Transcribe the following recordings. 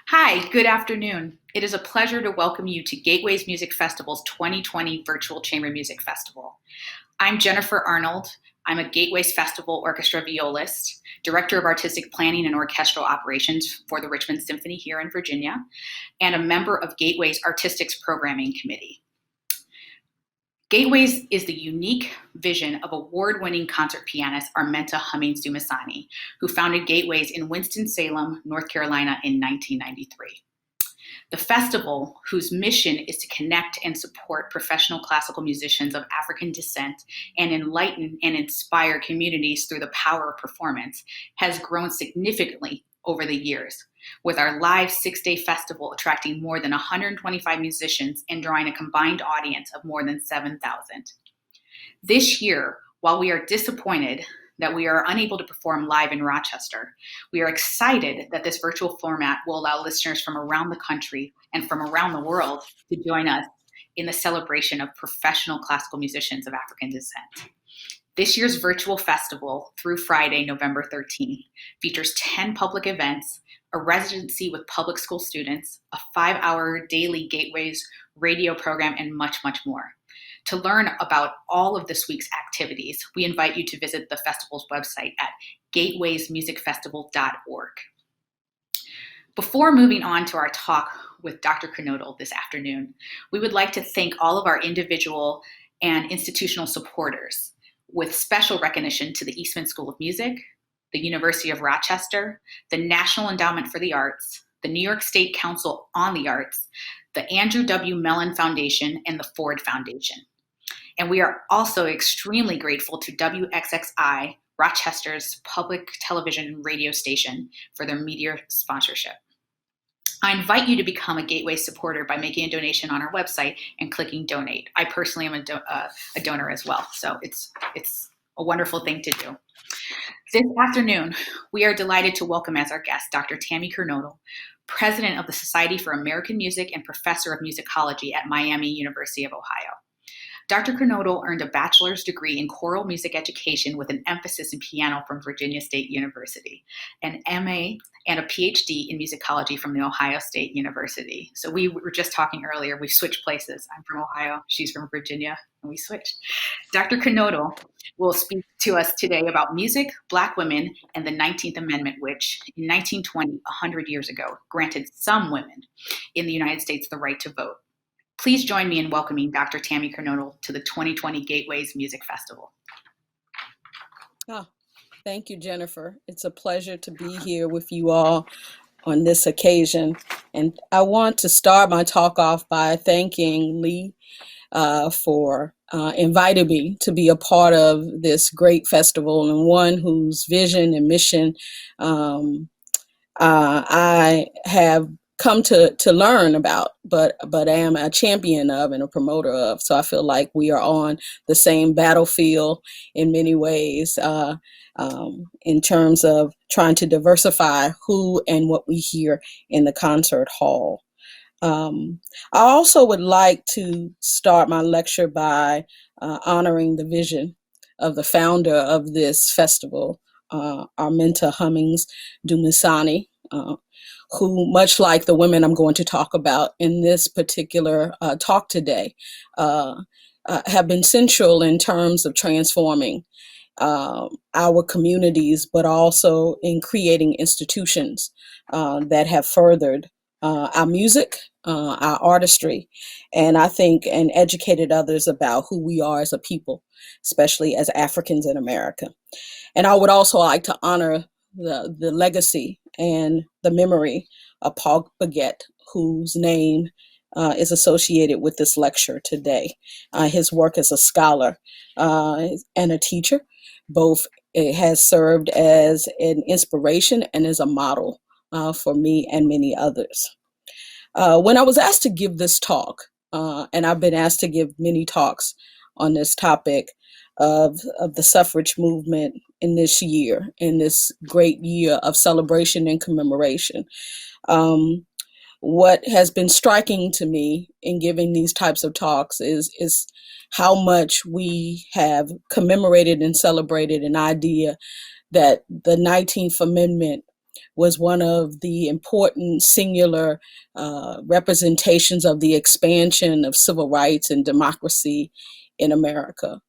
Hi, good afternoon. It is a pleasure to welcome you to Gateways Music Festival's 2020 Virtual Chamber Music Festival. I'm Jennifer Arnold. I'm a Gateways Festival Orchestra violist, Director of Artistic Planning and Orchestral Operations for the Richmond Symphony here in Virginia, and a member of Gateways Artistics Programming Committee. Gateways is the unique vision of award-winning concert pianist Armenta Hummings Dumasani, who founded Gateways in Winston-Salem, North Carolina in 1993. The festival, whose mission is to connect and support professional classical musicians of African descent and enlighten and inspire communities through the power of performance, has grown significantly over the years, with our live 6-day festival attracting more than 125 musicians and drawing a combined audience of more than 7,000. This year, while we are disappointed that we are unable to perform live in Rochester, we are excited that this virtual format will allow listeners from around the country and from around the world to join us in the celebration of professional classical musicians of African descent. This year's virtual festival, through Friday, November 13th, features 10 public events, a residency with public school students, a 5-hour daily Gateways radio program, and much, much more. To learn about all of this week's activities, we invite you to visit the festival's website at gatewaysmusicfestival.org. Before moving on to our talk with Dr. Kernodle this afternoon, we would like to thank all of our individual and institutional supporters, with special recognition to the Eastman School of Music, the University of Rochester, the National Endowment for the Arts, the New York State Council on the Arts, the Andrew W. Mellon Foundation, and the Ford Foundation. And we are also extremely grateful to WXXI, Rochester's public television and radio station, for their media sponsorship. I invite you to become a Gateway supporter by making a donation on our website and clicking donate. I personally am a donor as well, so it's a wonderful thing to do. This afternoon, we are delighted to welcome as our guest Dr. Tammy Kernodle, President of the Society for American Music and Professor of Musicology at Miami University of Ohio. Dr. Kernodle earned a bachelor's degree in choral music education with an emphasis in piano from Virginia State University, an MA and a PhD in musicology from the Ohio State University. So we were just talking earlier, we've switched places. I'm from Ohio, she's from Virginia, and we switched. Dr. Kernodle will speak to us today about music, Black women, and the 19th Amendment, which in 1920, 100 years ago, granted some women in the United States the right to vote. Please join me in welcoming Dr. Tammy Kernodle to the 2020 Gateways Music Festival. Oh, thank you, Jennifer. It's a pleasure to be here with you all on this occasion. And I want to start my talk off by thanking Lee for inviting me to be a part of this great festival, and one whose vision and mission I have come to learn about, but am a champion of and a promoter of. So I feel like we are on the same battlefield in many ways in terms of trying to diversify who and what we hear in the concert hall. I also would like to start my lecture by honoring the vision of the founder of this festival, Armenta Hummings Dumasani, who, much like the women I'm going to talk about in this particular talk today, have been central in terms of transforming our communities, but also in creating institutions that have furthered our music, our artistry, and I think and educated others about who we are as a people, especially as Africans in America. And I would also like to honor the legacy and the memory of Paul Burgett, whose name is associated with this lecture today. His work as a scholar and a teacher both has served as an inspiration and as a model for me and many others. When I was asked to give this talk, and I've been asked to give many talks on this topic of the suffrage movement in this year, in this great year of celebration and commemoration. What has been striking to me in giving these types of talks is how much we have commemorated and celebrated an idea that the 19th Amendment was one of the important singular representations of the expansion of civil rights and democracy in America.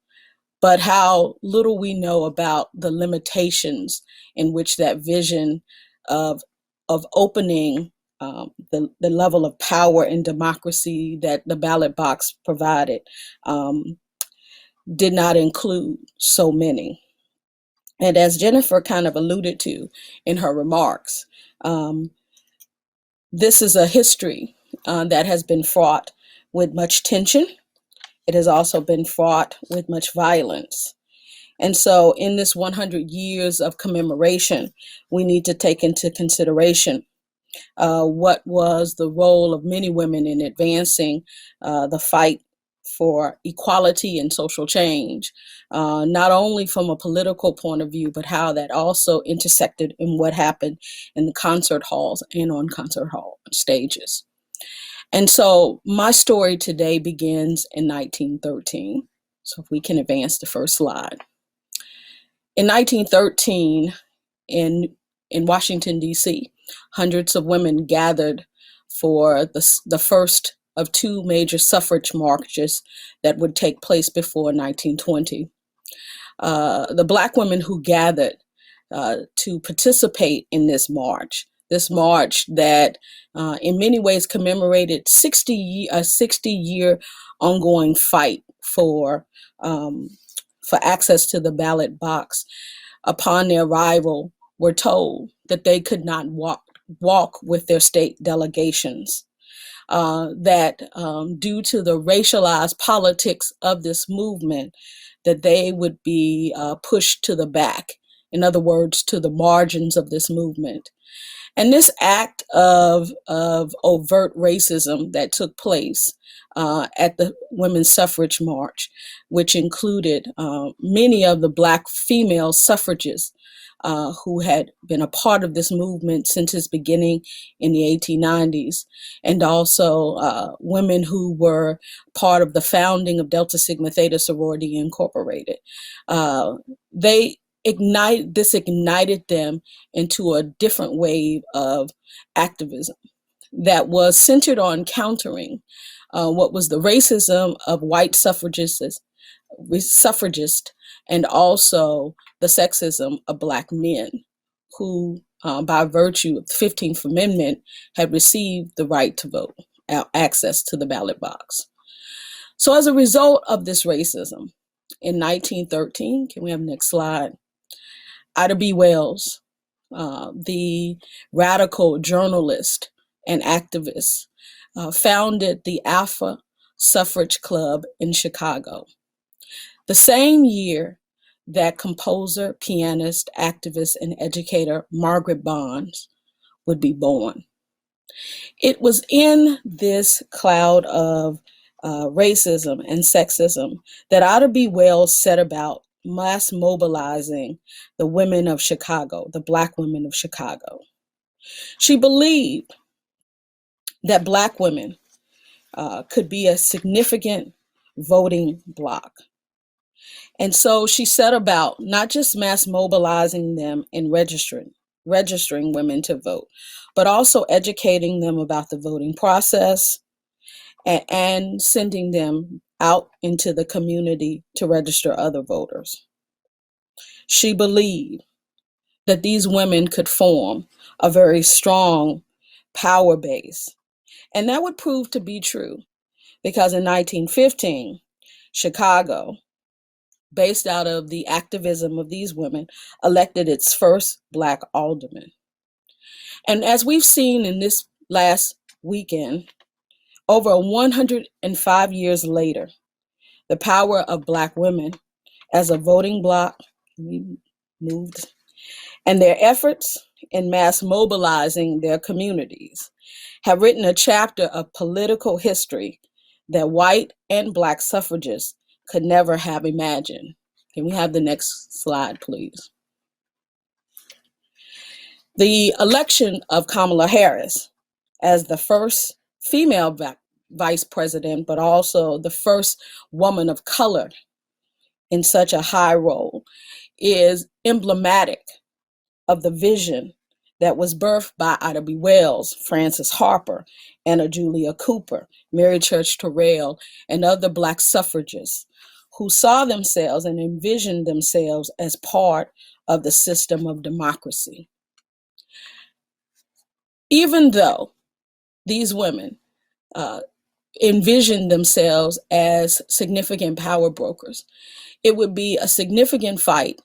But how little we know about the limitations in which that vision of opening the level of power and democracy that the ballot box provided did not include so many. And as Jennifer kind of alluded to in her remarks, this is a history that has been fraught with much tension. It has also been fraught with much violence. And so in this 100 years of commemoration, we need to take into consideration what was the role of many women in advancing the fight for equality and social change, not only from a political point of view, but how that also intersected in what happened in the concert halls and on concert hall stages. And so my story today begins in 1913. So if we can advance the first slide. In 1913, in Washington, D.C., hundreds of women gathered for the first of two major suffrage marches that would take place before 1920. The Black women who gathered to participate in this march that in many ways commemorated a 60-year ongoing fight for access to the ballot box, upon their arrival, were told that they could not walk with their state delegations, that due to the racialized politics of this movement, that they would be pushed to the back, in other words, to the margins of this movement. And this act of overt racism that took place at the Women's Suffrage March, which included many of the Black female suffragists who had been a part of this movement since its beginning in the 1890s, and also women who were part of the founding of Delta Sigma Theta Sorority Incorporated. This ignited them into a different wave of activism that was centered on countering what was the racism of white suffragists, and also the sexism of Black men who, by virtue of the 15th Amendment, had received the right to vote, access to the ballot box. So as a result of this racism, in 1913, can we have the next slide? Ida B. Wells, the radical journalist and activist, founded the Alpha Suffrage Club in Chicago. The same year that composer, pianist, activist, and educator Margaret Bonds would be born. It was in this cloud of racism and sexism that Ida B. Wells set about mass mobilizing the women of Chicago, the Black women of Chicago. She believed that Black women could be a significant voting bloc. And so she set about not just mass mobilizing them and registering women to vote, but also educating them about the voting process and sending them out into the community to register other voters. She believed that these women could form a very strong power base. And that would prove to be true because in 1915, Chicago, based out of the activism of these women, elected its first Black alderman. And as we've seen in this last weekend, over 105 years later, the power of Black women as a voting bloc moved, and their efforts in mass mobilizing their communities have written a chapter of political history that white and Black suffragists could never have imagined. Can we have the next slide, please? The election of Kamala Harris as the first female vice president, but also the first woman of color in such a high role, is emblematic of the vision that was birthed by Ida B. Wells, Frances Harper, Anna Julia Cooper, Mary Church Terrell, and other Black suffragists who saw themselves and envisioned themselves as part of the system of democracy. Even though these women envisioned themselves as significant power brokers, it would be a significant fight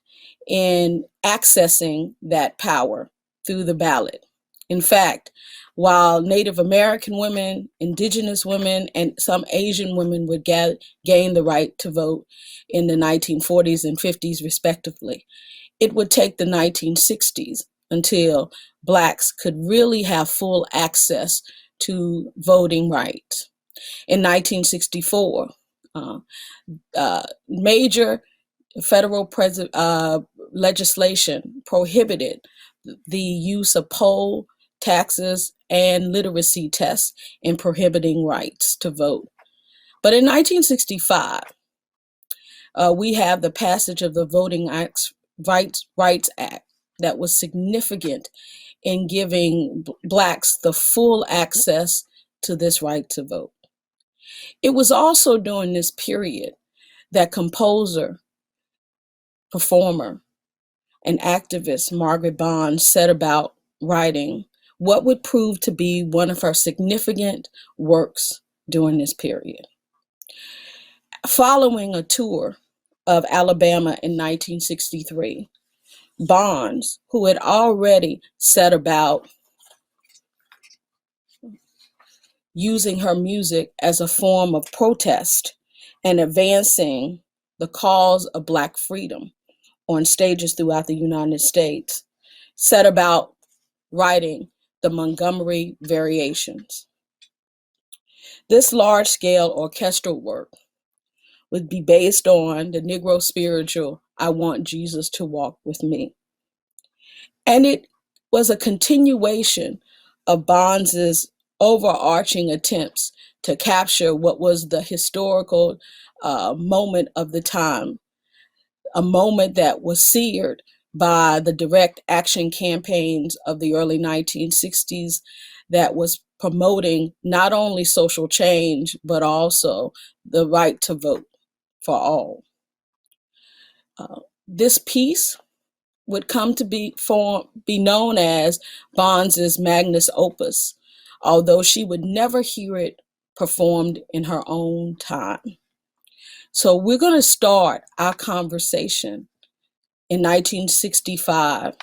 in accessing that power through the ballot. In fact, while Native American women, Indigenous women, and some Asian women would gain the right to vote in the 1940s and 50s, respectively, it would take the 1960s until Blacks could really have full access to voting rights. In 1964, major federal legislation prohibited the use of poll taxes and literacy tests in prohibiting rights to vote. But in 1965, we have the passage of the Voting Rights Act that was significant in giving Blacks the full access to this right to vote. It was also during this period that composer, performer, and activist Margaret Bond set about writing what would prove to be one of her significant works during this period. Following a tour of Alabama in 1963, Bonds, who had already set about using her music as a form of protest and advancing the cause of Black freedom on stages throughout the United States, set about writing the Montgomery Variations. This large-scale orchestral work would be based on the Negro spiritual, I Want Jesus to Walk With Me. And it was a continuation of Bonds's overarching attempts to capture what was the historical moment of the time, a moment that was seared by the direct action campaigns of the early 1960s that was promoting not only social change, but also the right to vote for all. This piece would come to be known as Bonds's magnus opus, although she would never hear it performed in her own time. So we're going to start our conversation in 1965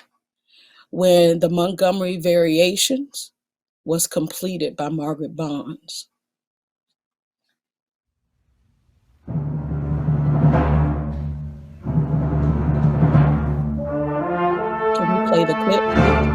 when the Montgomery Variations was completed by Margaret Bonds. Can we play the clip, please?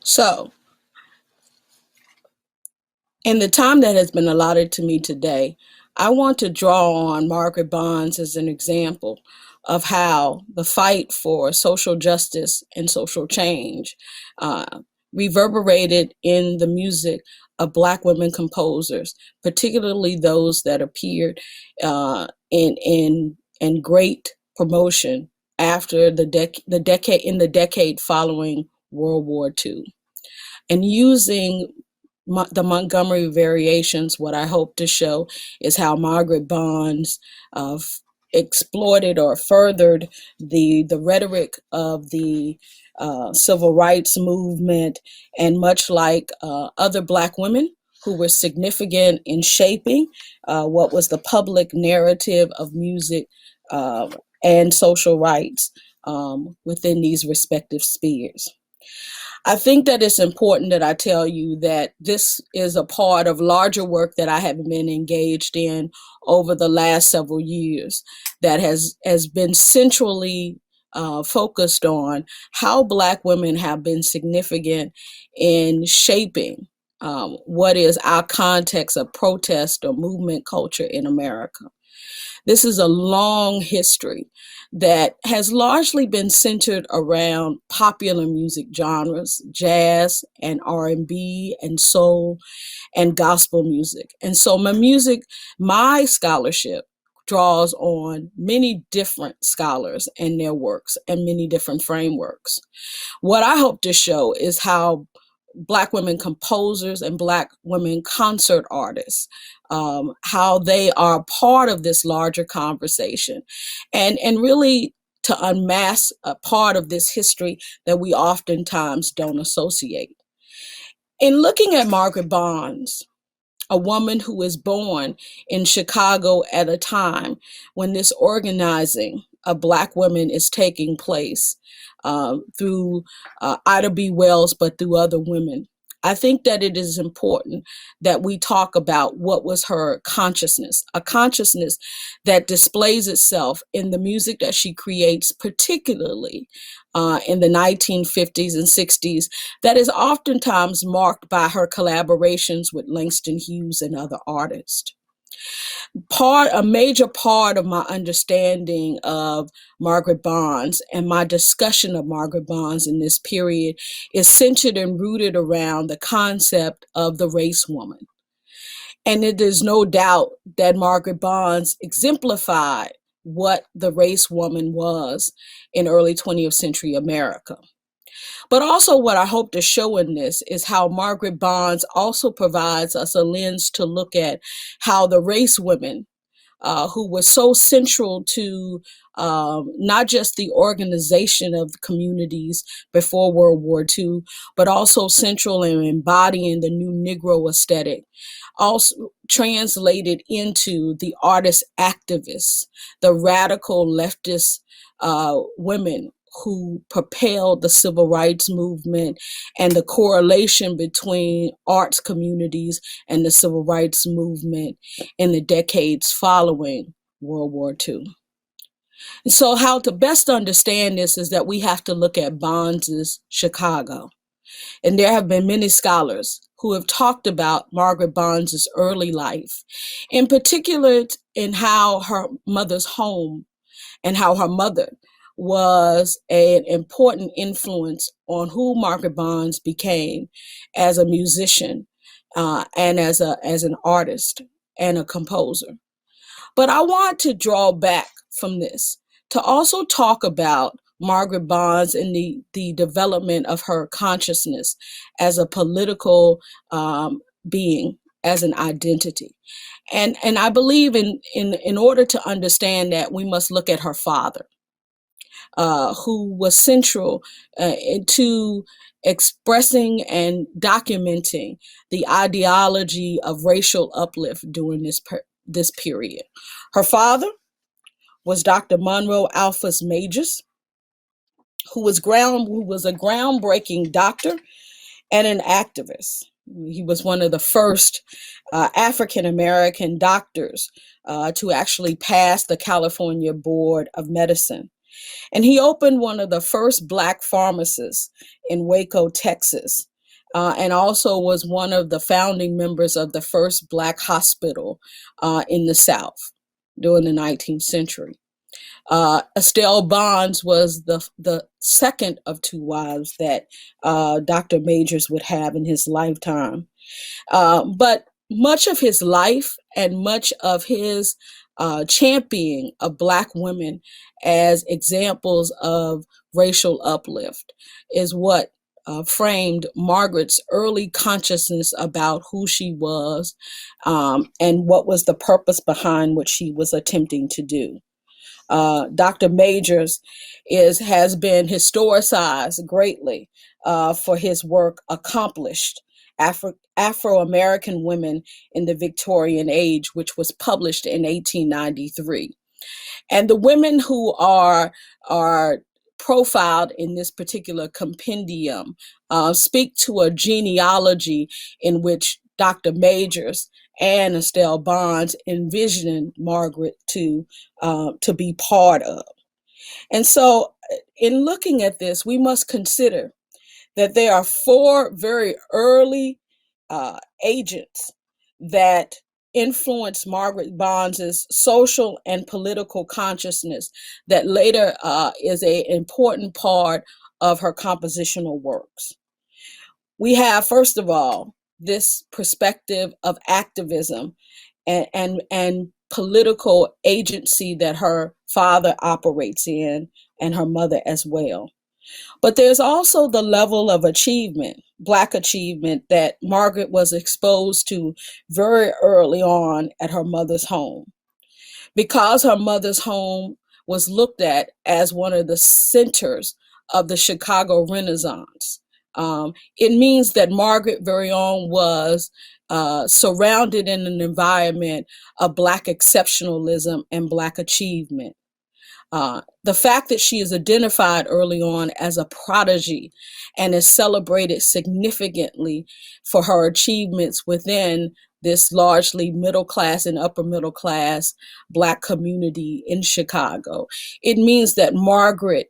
So, in the time that has been allotted to me today, I want to draw on Margaret Bonds as an example of how the fight for social justice and social change uh, reverberated in the music of Black women composers, particularly those that appeared in great promotion after the decade following World War II, and using the Montgomery Variations. What I hope to show is how Margaret Bonds uh, exploited or furthered the rhetoric of the civil rights movement, and much like other Black women who were significant in shaping what was the public narrative of music uh, and social rights within these respective spheres. I think that it's important that I tell you that this is a part of larger work that I have been engaged in over the last several years that has been centrally focused on how Black women have been significant in shaping what is our context of protest or movement culture in America. This is a long history that has largely been centered around popular music genres, jazz and R&B and soul and gospel music. And so my scholarship draws on many different scholars and their works and many different frameworks. What I hope to show is how Black women composers and Black women concert artists, how they are part of this larger conversation, and really to unmask a part of this history that we oftentimes don't associate. In looking at Margaret Bonds, a woman who was born in Chicago at a time when this organizing of Black women is taking place through Ida B. Wells, but through other women. I think that it is important that we talk about what was her consciousness, a consciousness that displays itself in the music that she creates, particularly in the 1950s and 60s, that is oftentimes marked by her collaborations with Langston Hughes and other artists. A major part of my understanding of Margaret Bonds and my discussion of Margaret Bonds in this period is centered and rooted around the concept of the race woman. And it is no doubt that Margaret Bonds exemplified what the race woman was in early 20th century America. But also what I hope to show in this is how Margaret Bonds also provides us a lens to look at how the race women who were so central to not just the organization of the communities before World War II, but also central in embodying the new Negro aesthetic, also translated into the artist activists, the radical leftist women who propelled the civil rights movement, and the correlation between arts communities and the civil rights movement in the decades following World War II. And so how to best understand this is that we have to look at Bonds' Chicago. And there have been many scholars who have talked about Margaret Bonds' early life, in particular in how her mother's home and how her mother was an important influence on who Margaret Bonds became as a musician and as an artist and a composer. But I want to draw back from this to also talk about Margaret Bonds and the development of her consciousness as a political being, as an identity. And I believe in order to understand that, we must look at her father, who was central to expressing and documenting the ideology of racial uplift during this period. Her father was Dr. Monroe Alphas Majors, who was a groundbreaking doctor and an activist. He was one of the first African American doctors to actually pass the California Board of Medicine. And he opened one of the first Black pharmacists in Waco, Texas, and also was one of the founding members of the first Black hospital in the South during the 19th century. Estelle Bonds was the second of two wives that Dr. Majors would have in his lifetime. But much of his life and much of his championing of Black women as examples of racial uplift is what framed Margaret's early consciousness about who she was, and what was the purpose behind what she was attempting to do. Dr. Majors has been historicized greatly for his work accomplished Afro-American women in the Victorian age, which was published in 1893. And the women who are profiled in this particular compendium speak to a genealogy in which Dr. Majors and Estelle Bonds envisioned Margaret to be part of. And so in looking at this, we must consider that there are four very early agents that influenced Margaret Bonds' social and political consciousness that later is an important part of her compositional works. We have, first of all, this perspective of activism and political agency that her father operates in, and her mother as well. But there's also the level of achievement, Black achievement, that Margaret was exposed to very early on at her mother's home. Because her mother's home was looked at as one of the centers of the Chicago Renaissance, it means that Margaret very own was surrounded in an environment of Black exceptionalism and Black achievement. The fact that she is identified early on as a prodigy and is celebrated significantly for her achievements within this largely middle class and upper middle class Black community in Chicago. It means that Margaret,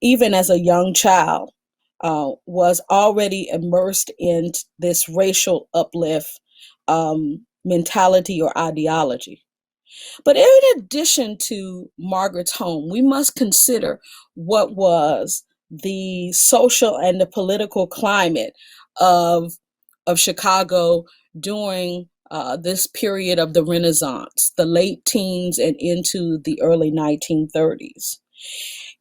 even as a young child, was already immersed in this racial uplift mentality or ideology. But in addition to Margaret's home, we must consider what was the social and the political climate of Chicago during this period of the Renaissance, the late teens and into the early 1930s.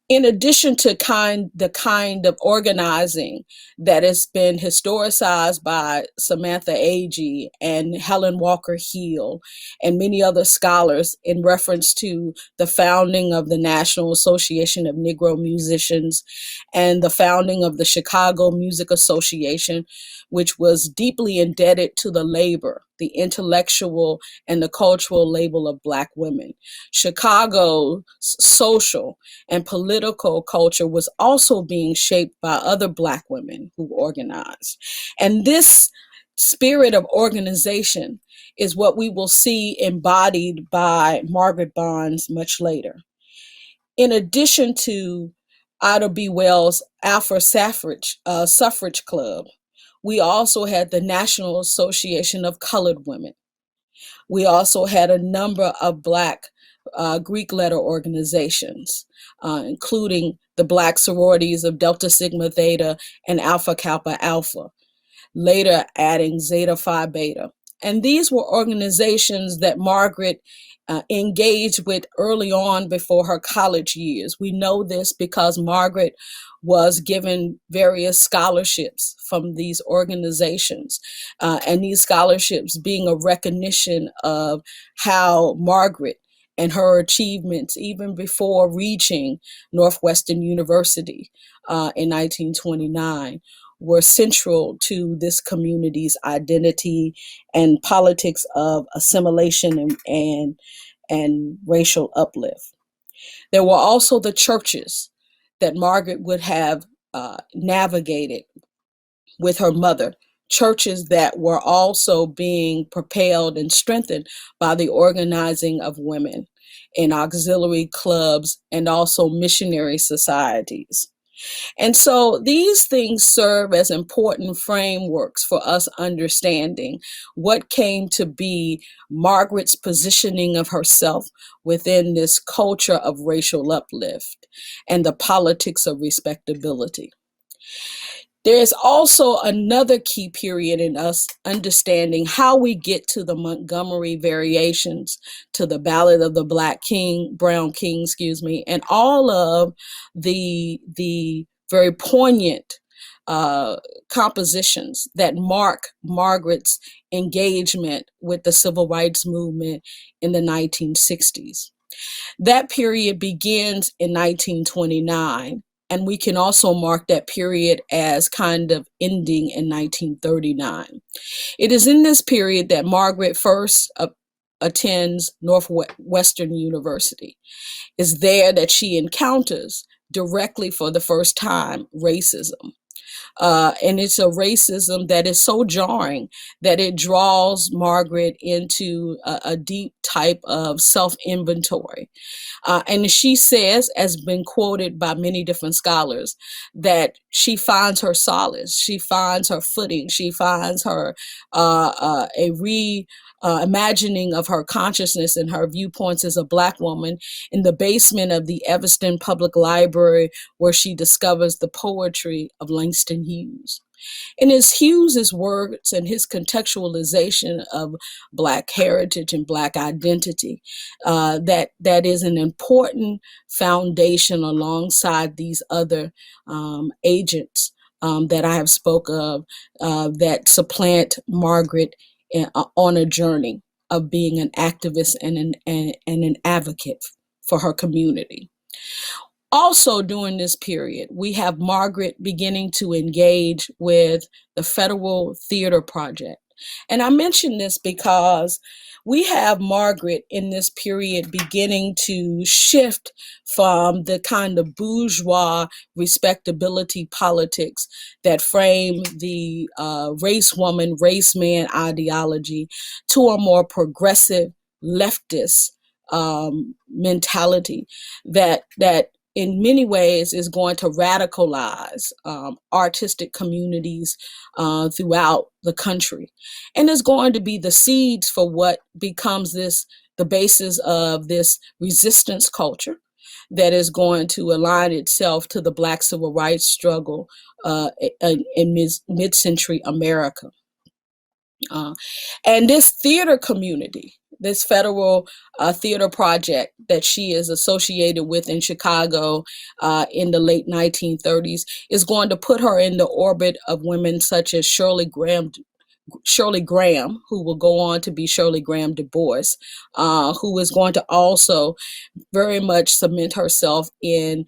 In addition to the kind of organizing that has been historicized by Samantha Agee and Helen Walker Hill and many other scholars in reference to the founding of the National Association of Negro Musicians and the founding of the Chicago Music Association, which was deeply indebted to the labor, the intellectual and the cultural labor of Black women. Chicago's social and political culture was also being shaped by other Black women who organized. And this spirit of organization is what we will see embodied by Margaret Bonds much later. In addition to Ida B. Wells' Afro Suffrage Club, we also had the National Association of Colored Women. We also had a number of Black Greek letter organizations, including the Black sororities of Delta Sigma Theta and Alpha Kappa Alpha, later adding Zeta Phi Beta. And these were organizations that Margaret engaged with early on before her college years. We know this because Margaret was given various scholarships from these organizations, and these scholarships being a recognition of how Margaret and her achievements, even before reaching Northwestern University in 1929, were central to this community's identity and politics of assimilation and racial uplift. There were also the churches that Margaret would have navigated with her mother, churches that were also being propelled and strengthened by the organizing of women in auxiliary clubs and also missionary societies. And so these things serve as important frameworks for us understanding what came to be Margaret's positioning of herself within this culture of racial uplift and the politics of respectability. There is also another key period in us understanding how we get to the Montgomery Variations, to the Ballad of the Brown King, and all of the very poignant compositions that mark Margaret's engagement with the civil rights movement in the 1960s. That period begins in 1929, and we can also mark that period as kind of ending in 1939. It is in this period that Margaret first attends Northwestern University. It's there that she encounters directly for the first time racism. And it's a racism that is so jarring that it draws Margaret into a deep type of self-inventory. And she says, as been quoted by many different scholars, that she finds her solace, she finds her footing, she finds her imagining of her consciousness and her viewpoints as a Black woman in the basement of the Evanston Public Library, where she discovers the poetry of Langston Hughes. And it's Hughes's words and his contextualization of Black heritage and Black identity that is an important foundation alongside these other agents that I have spoke of that supplant Margaret on a journey of being an activist and an advocate for her community. Also during this period, we have Margaret beginning to engage with the Federal Theater Project. And I mention this because we have Margaret in this period beginning to shift from the kind of bourgeois respectability politics that frame the race woman, race man ideology to a more progressive leftist mentality that in many ways is going to radicalize artistic communities throughout the country, and is going to be the seeds for what becomes the basis of this resistance culture that is going to align itself to the Black civil rights struggle in mid-century America. And this theater community, this Federal Theater Project that she is associated with in Chicago in the late 1930s, is going to put her in the orbit of women such as Shirley Graham, who will go on to be Shirley Graham Du Bois, who is going to also very much cement herself in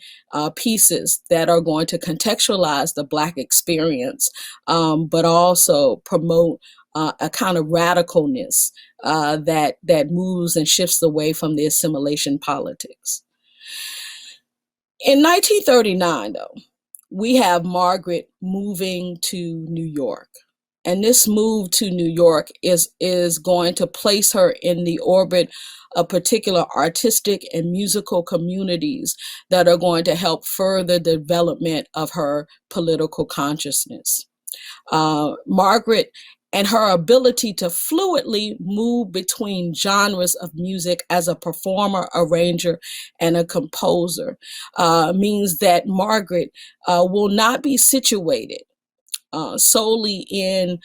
pieces that are going to contextualize the Black experience, but also promote a kind of radicalness that moves and shifts away from the assimilation politics. In 1939, though, we have Margaret moving to New York. And this move to New York is going to place her in the orbit of particular artistic and musical communities that are going to help further the development of her political consciousness. Margaret and her ability to fluidly move between genres of music as a performer, arranger, and a composer means that Margaret will not be situated solely in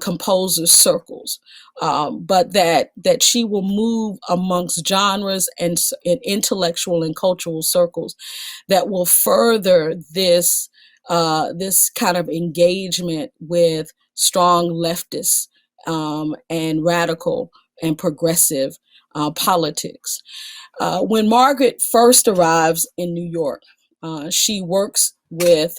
composer circles, but that she will move amongst genres and intellectual and cultural circles that will further this kind of engagement with strong leftist and radical and progressive politics. When Margaret first arrives in New York, she works with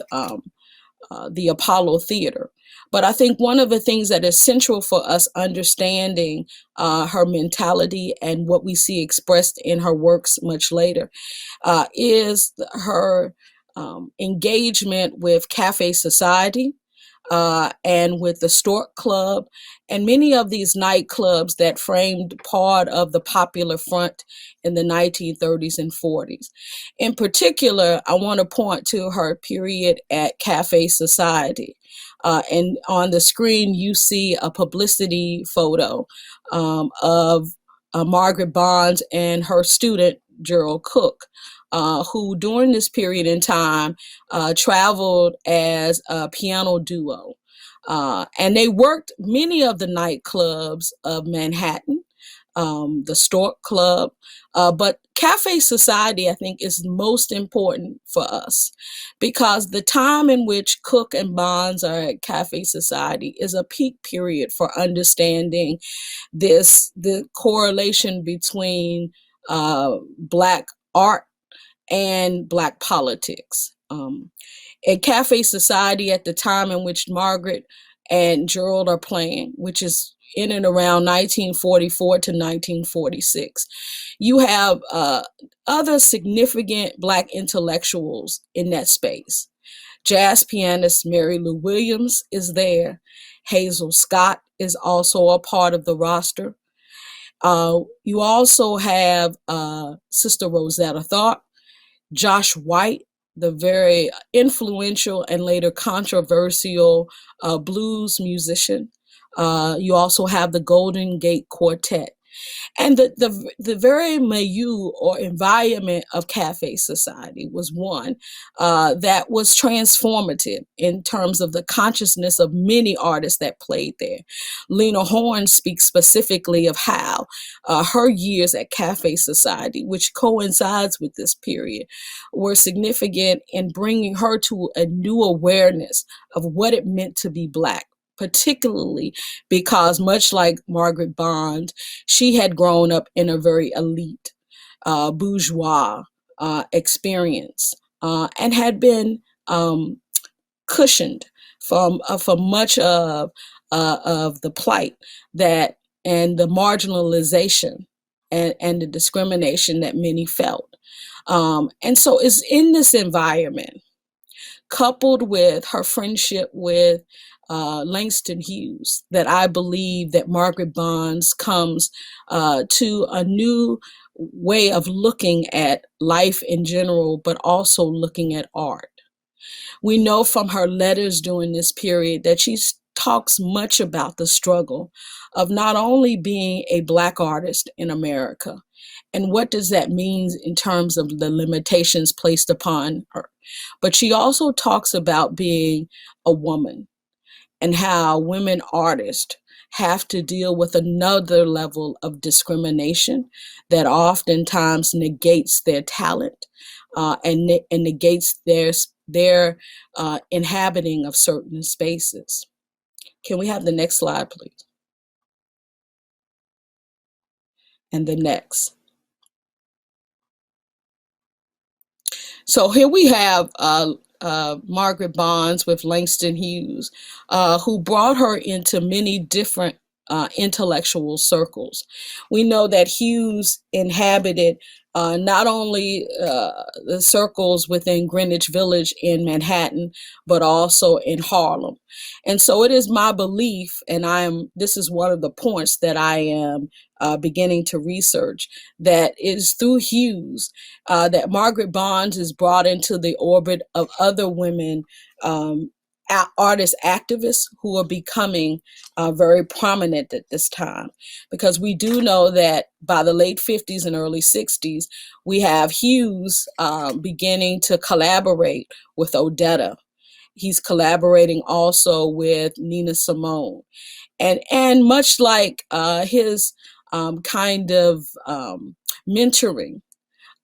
the Apollo Theater. But I think one of the things that is central for us understanding her mentality and what we see expressed in her works much later is her engagement with cafe society, and with the Stork Club, and many of these nightclubs that framed part of the popular front in the 1930s and 40s. In particular, I want to point to her period at Cafe Society. And on the screen, you see a publicity photo of Margaret Bonds and her student, Gerald Cook, who during this period in time traveled as a piano duo. And they worked many of the nightclubs of Manhattan, the Stork Club, but Cafe Society, I think, is most important for us because the time in which Cook and Bonds are at Cafe Society is a peak period for understanding the correlation between Black art and Black politics. At Cafe Society, at the time in which Margaret and Gerald are playing, which is in and around 1944 to 1946, you have other significant Black intellectuals in that space. Jazz pianist Mary Lou Williams is there. Hazel Scott is also a part of the roster. You also have Sister Rosetta Tharpe, Josh White, the very influential and later controversial blues musician. You also have the Golden Gate Quartet. And the very milieu or environment of Cafe Society was one that was transformative in terms of the consciousness of many artists that played there. Lena Horne speaks specifically of how her years at Cafe Society, which coincides with this period, were significant in bringing her to a new awareness of what it meant to be Black, particularly because, much like Margaret Bond, she had grown up in a very elite, bourgeois experience and had been cushioned from much of the plight that and the marginalization and the discrimination that many felt. And so it's in this environment, coupled with her friendship with Langston Hughes, that I believe that Margaret Bonds comes to a new way of looking at life in general, but also looking at art. We know from her letters during this period that she talks much about the struggle of not only being a Black artist in America, and what does that mean in terms of the limitations placed upon her, but she also talks about being a woman and how women artists have to deal with another level of discrimination that oftentimes negates their talent and negates their inhabiting of certain spaces. Can we have the next slide, please? And the next. So here we have Margaret Bonds with Langston Hughes, who brought her into many different intellectual circles. We know that Hughes inhabited not only the circles within Greenwich Village in Manhattan, but also in Harlem. And so it is my belief, and this is one of the points that I am beginning to research, that it is through Hughes that Margaret Bonds is brought into the orbit of other women artist activists who are becoming very prominent at this time, because we do know that by the late 50s and early 60s, we have Hughes beginning to collaborate with Odetta. He's collaborating also with Nina Simone. And much like his kind of mentoring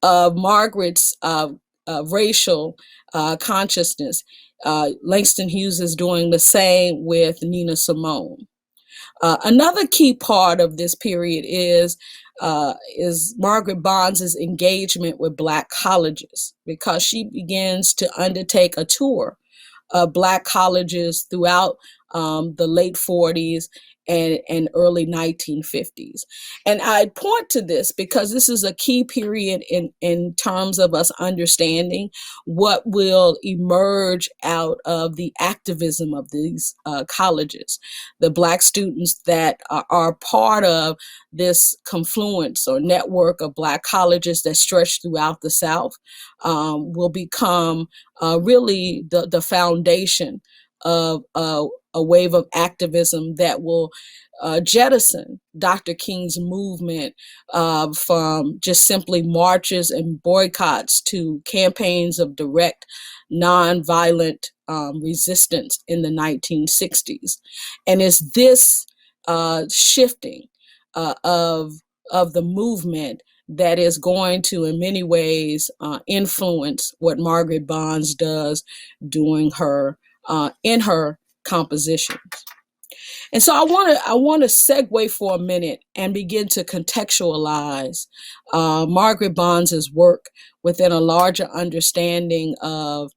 of Margaret's racial consciousness, Langston Hughes is doing the same with Nina Simone. Another key part of this period is Margaret Bonds' engagement with Black colleges, because she begins to undertake a tour of Black colleges throughout the late 40s and early 1950s. And I point to this because this is a key period in terms of us understanding what will emerge out of the activism of these colleges. The Black students that are part of this confluence or network of Black colleges that stretch throughout the South will become really the foundation of a wave of activism that will jettison Dr. King's movement from just simply marches and boycotts to campaigns of direct, nonviolent resistance in the 1960s. And it's this shifting of the movement that is going to, in many ways, influence what Margaret Bonds does during her in her compositions. And so I want to segue for a minute and begin to contextualize Margaret Bonds' work within a larger understanding of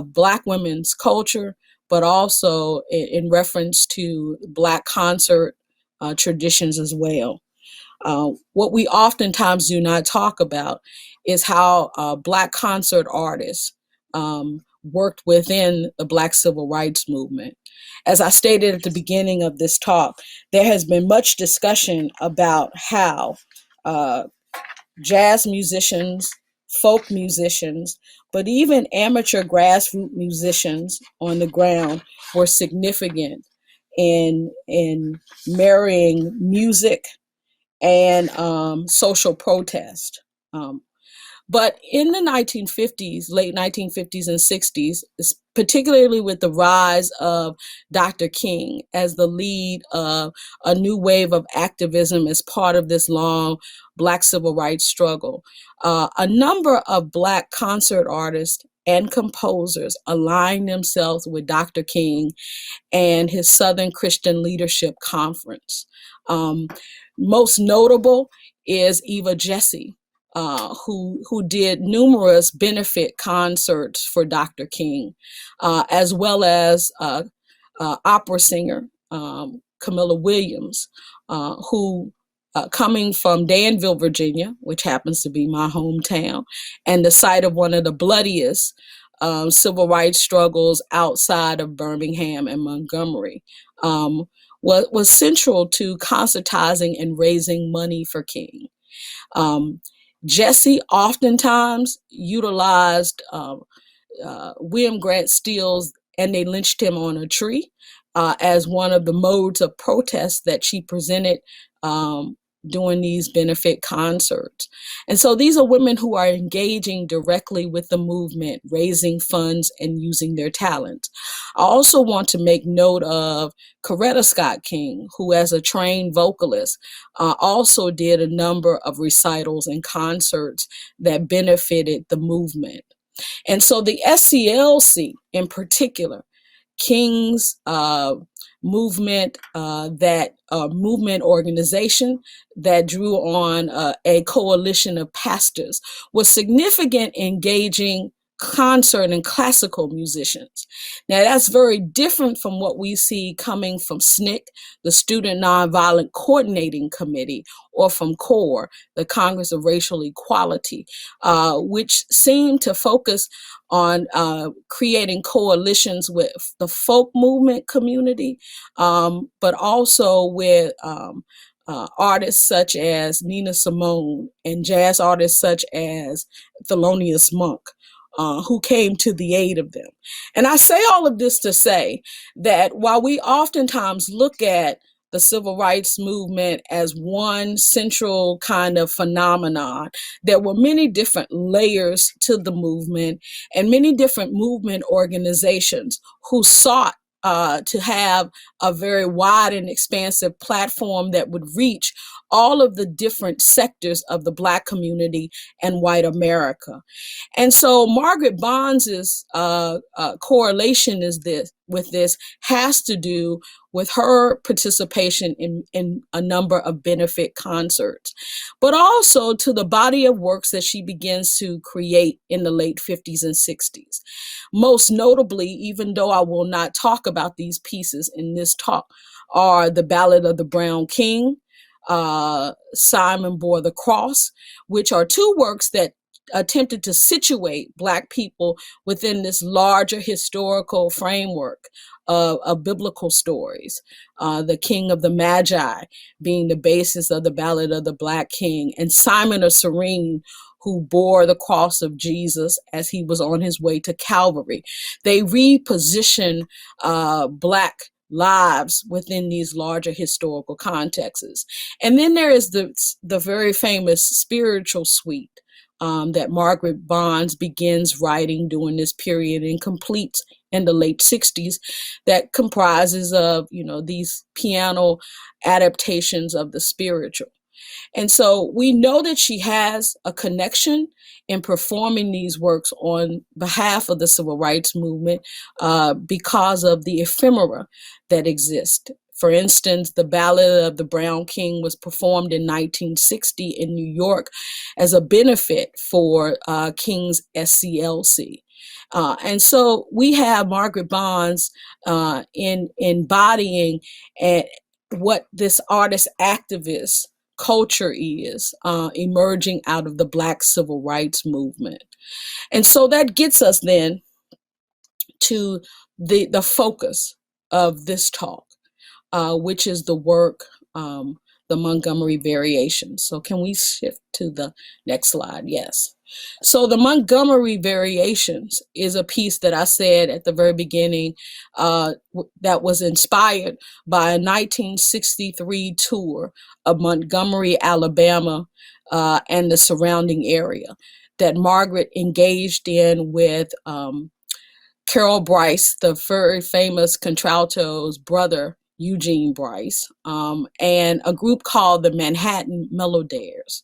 Black women's culture, but also in reference to Black concert traditions as well. What we oftentimes do not talk about is how Black concert artists worked within the Black Civil Rights Movement. As I stated at the beginning of this talk, there has been much discussion about how jazz musicians, folk musicians, but even amateur grassroots musicians on the ground were significant in marrying music and social protest. But in the 1950s, late 1950s and 60s, particularly with the rise of Dr. King as the lead of a new wave of activism as part of this long Black civil rights struggle, a number of Black concert artists and composers aligned themselves with Dr. King and his Southern Christian Leadership Conference. Most notable is Eva Jesse, who did numerous benefit concerts for Dr. King, as well as opera singer Camilla Williams, who coming from Danville, Virginia, which happens to be my hometown, and the site of one of the bloodiest civil rights struggles outside of Birmingham and Montgomery, was central to concertizing and raising money for King. Jesse oftentimes utilized William Grant Stills, and they lynched him on a tree as one of the modes of protest that she presented doing these benefit concerts. And so these are women who are engaging directly with the movement, raising funds and using their talents. I also want to make note of Coretta Scott King, who as a trained vocalist also did a number of recitals and concerts that benefited the movement. And so the SCLC in particular, King's movement, that movement organization that drew on a coalition of pastors, was significant in engaging concert and classical musicians. Now that's very different from what we see coming from SNCC, the Student Nonviolent Coordinating Committee, or from CORE, the Congress of Racial Equality, which seem to focus on creating coalitions with the folk movement community, but also with artists such as Nina Simone and jazz artists such as Thelonious Monk, who came to the aid of them. And I say all of this to say that while we oftentimes look at the civil rights movement as one central kind of phenomenon, there were many different layers to the movement and many different movement organizations who sought to have a very wide and expansive platform that would reach all of the different sectors of the Black community and white America. And so Margaret Bonds's correlation with this has to do with her participation in a number of benefit concerts, but also to the body of works that she begins to create in the late 50s and 60s. Most notably, even though I will not talk about these pieces in this talk, are The Ballad of the Brown King, Simon Bore the Cross, which are two works that attempted to situate Black people within this larger historical framework of biblical stories. The King of the Magi being the basis of the Ballad of the Black King, and Simon of Cyrene, who bore the cross of Jesus as he was on his way to Calvary. They reposition Black lives within these larger historical contexts. And then there is the very famous spiritual suite that Margaret Bonds begins writing during this period and completes in the late 60s, that comprises of, these piano adaptations of the spiritual. And so we know that she has a connection in performing these works on behalf of the civil rights movement because of the ephemera that exist. For instance, the Ballad of the Brown King was performed in 1960 in New York as a benefit for King's SCLC. And so we have Margaret Bonds in embodying what this artist activist culture is emerging out of the Black civil rights movement. And so that gets us then to the focus of this talk, which is the work, the Montgomery Variations. So can we shift to the next slide? Yes. So the Montgomery Variations is a piece that I said at the very beginning that was inspired by a 1963 tour of Montgomery, Alabama, and the surrounding area that Margaret engaged in with Carol Bryce, the very famous contralto's brother, Eugene Bryce, and a group called the Manhattan Melodaires.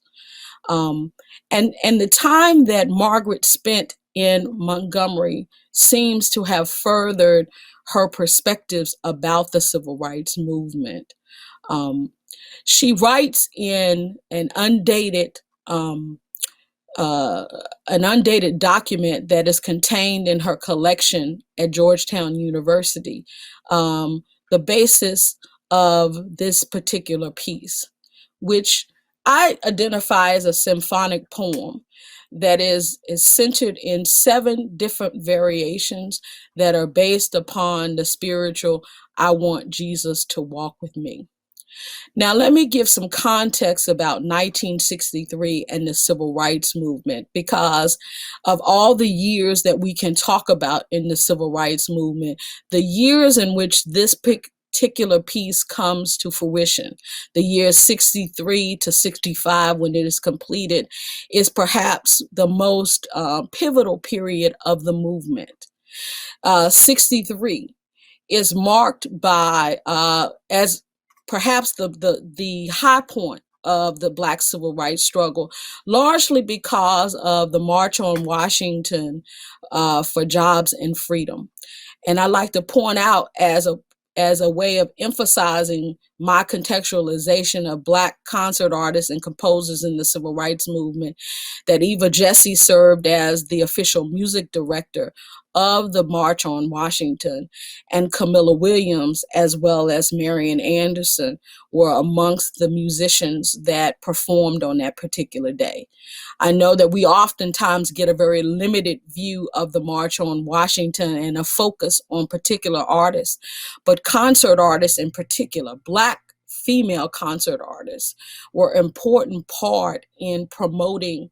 And the time that Margaret spent in Montgomery seems to have furthered her perspectives about the civil rights movement. She writes in an undated document that is contained in her collection at Georgetown University, the basis of this particular piece, which I identify as a symphonic poem that is centered in 7 different variations that are based upon the spiritual, I want Jesus to walk with me. Now, let me give some context about 1963 and the civil rights movement, because of all the years that we can talk about in the civil rights movement, the years in which this particular piece comes to fruition, the years 63 to 65 when it is completed, is perhaps the most pivotal period of the movement. 63 is marked by, as perhaps the high point of the Black civil rights struggle, largely because of the March on Washington for Jobs and Freedom. And I like to point out as a way of emphasizing my contextualization of Black concert artists and composers in the civil rights movement, that Eva Jesse served as the official music director of the March on Washington, and Camilla Williams, as well as Marian Anderson, were amongst the musicians that performed on that particular day. I know that we oftentimes get a very limited view of the March on Washington and a focus on particular artists, but concert artists in particular, Black female concert artists, were an important part in promoting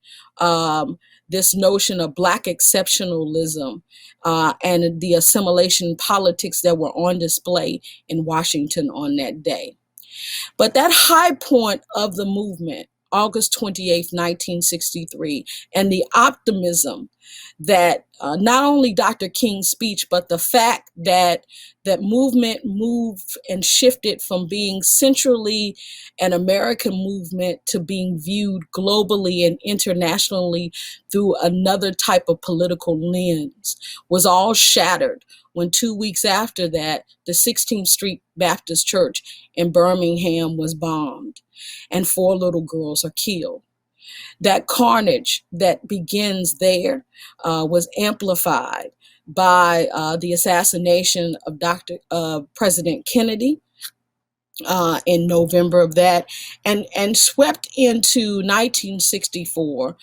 this notion of Black exceptionalism and the assimilation politics that were on display in Washington on that day. But that high point of the movement, August 28th, 1963, and the optimism that not only Dr. King's speech, but the fact that that movement moved and shifted from being centrally an American movement to being viewed globally and internationally through another type of political lens, was all shattered when 2 weeks after that, the 16th Street Baptist Church in Birmingham was bombed and 4 little girls are killed. That carnage that begins there was amplified by the assassination of President Kennedy, in November of that, and swept into 1964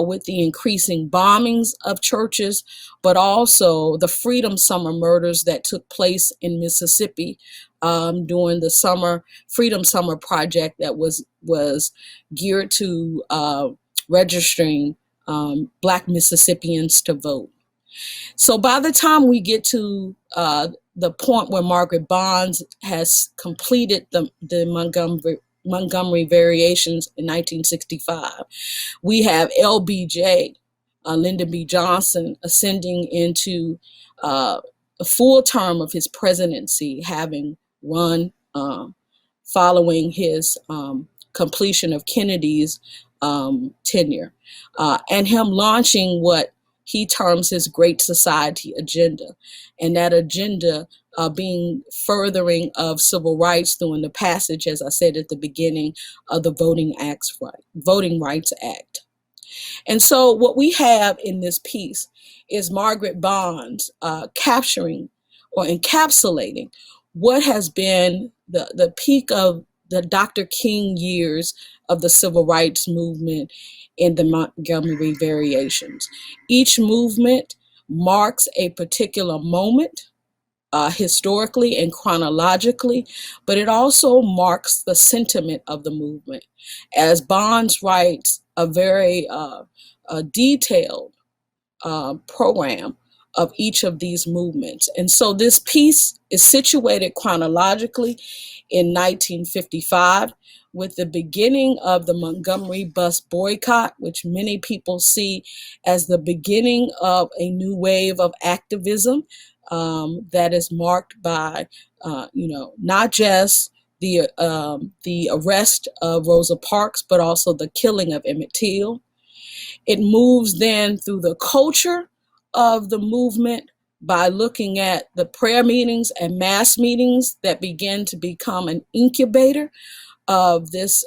with the increasing bombings of churches, but also the Freedom Summer murders that took place in Mississippi during the Freedom Summer project that was geared to registering Black Mississippians to vote. So by the time we get to the point where Margaret Bonds has completed the Montgomery Variations in 1965, we have LBJ, Lyndon B. Johnson, ascending into a full term of his presidency, having run following his completion of Kennedy's tenure, and him launching what he terms his Great Society agenda, and that agenda being furthering of civil rights through the passage, as I said at the beginning, of the Voting Rights Act. And so what we have in this piece is Margaret Bonds capturing or encapsulating what has been the peak of the Dr. King years of the civil rights movement in the Montgomery Variations. Each movement marks a particular moment historically and chronologically, but it also marks the sentiment of the movement. As Bonds writes a very detailed program of each of these movements. And so this piece is situated chronologically in 1955 with the beginning of the Montgomery bus boycott, which many people see as the beginning of a new wave of activism that is marked by, not just the arrest of Rosa Parks, but also the killing of Emmett Till. It moves then through the culture of the movement by looking at the prayer meetings and mass meetings that begin to become an incubator of this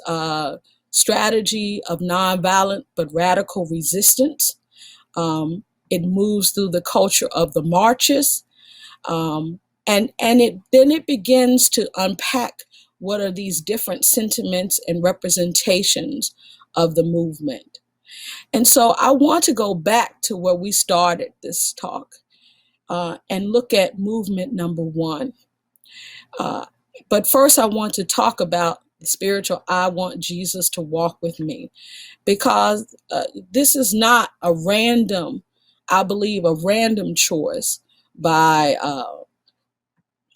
strategy of nonviolent but radical resistance. It moves through the culture of the marches, and it begins to unpack what are these different sentiments and representations of the movement. And so I want to go back to where we started this talk and look at movement number one. But first, I want to talk about the spiritual I Want Jesus to Walk With Me, because this is not a random, I believe, a random choice by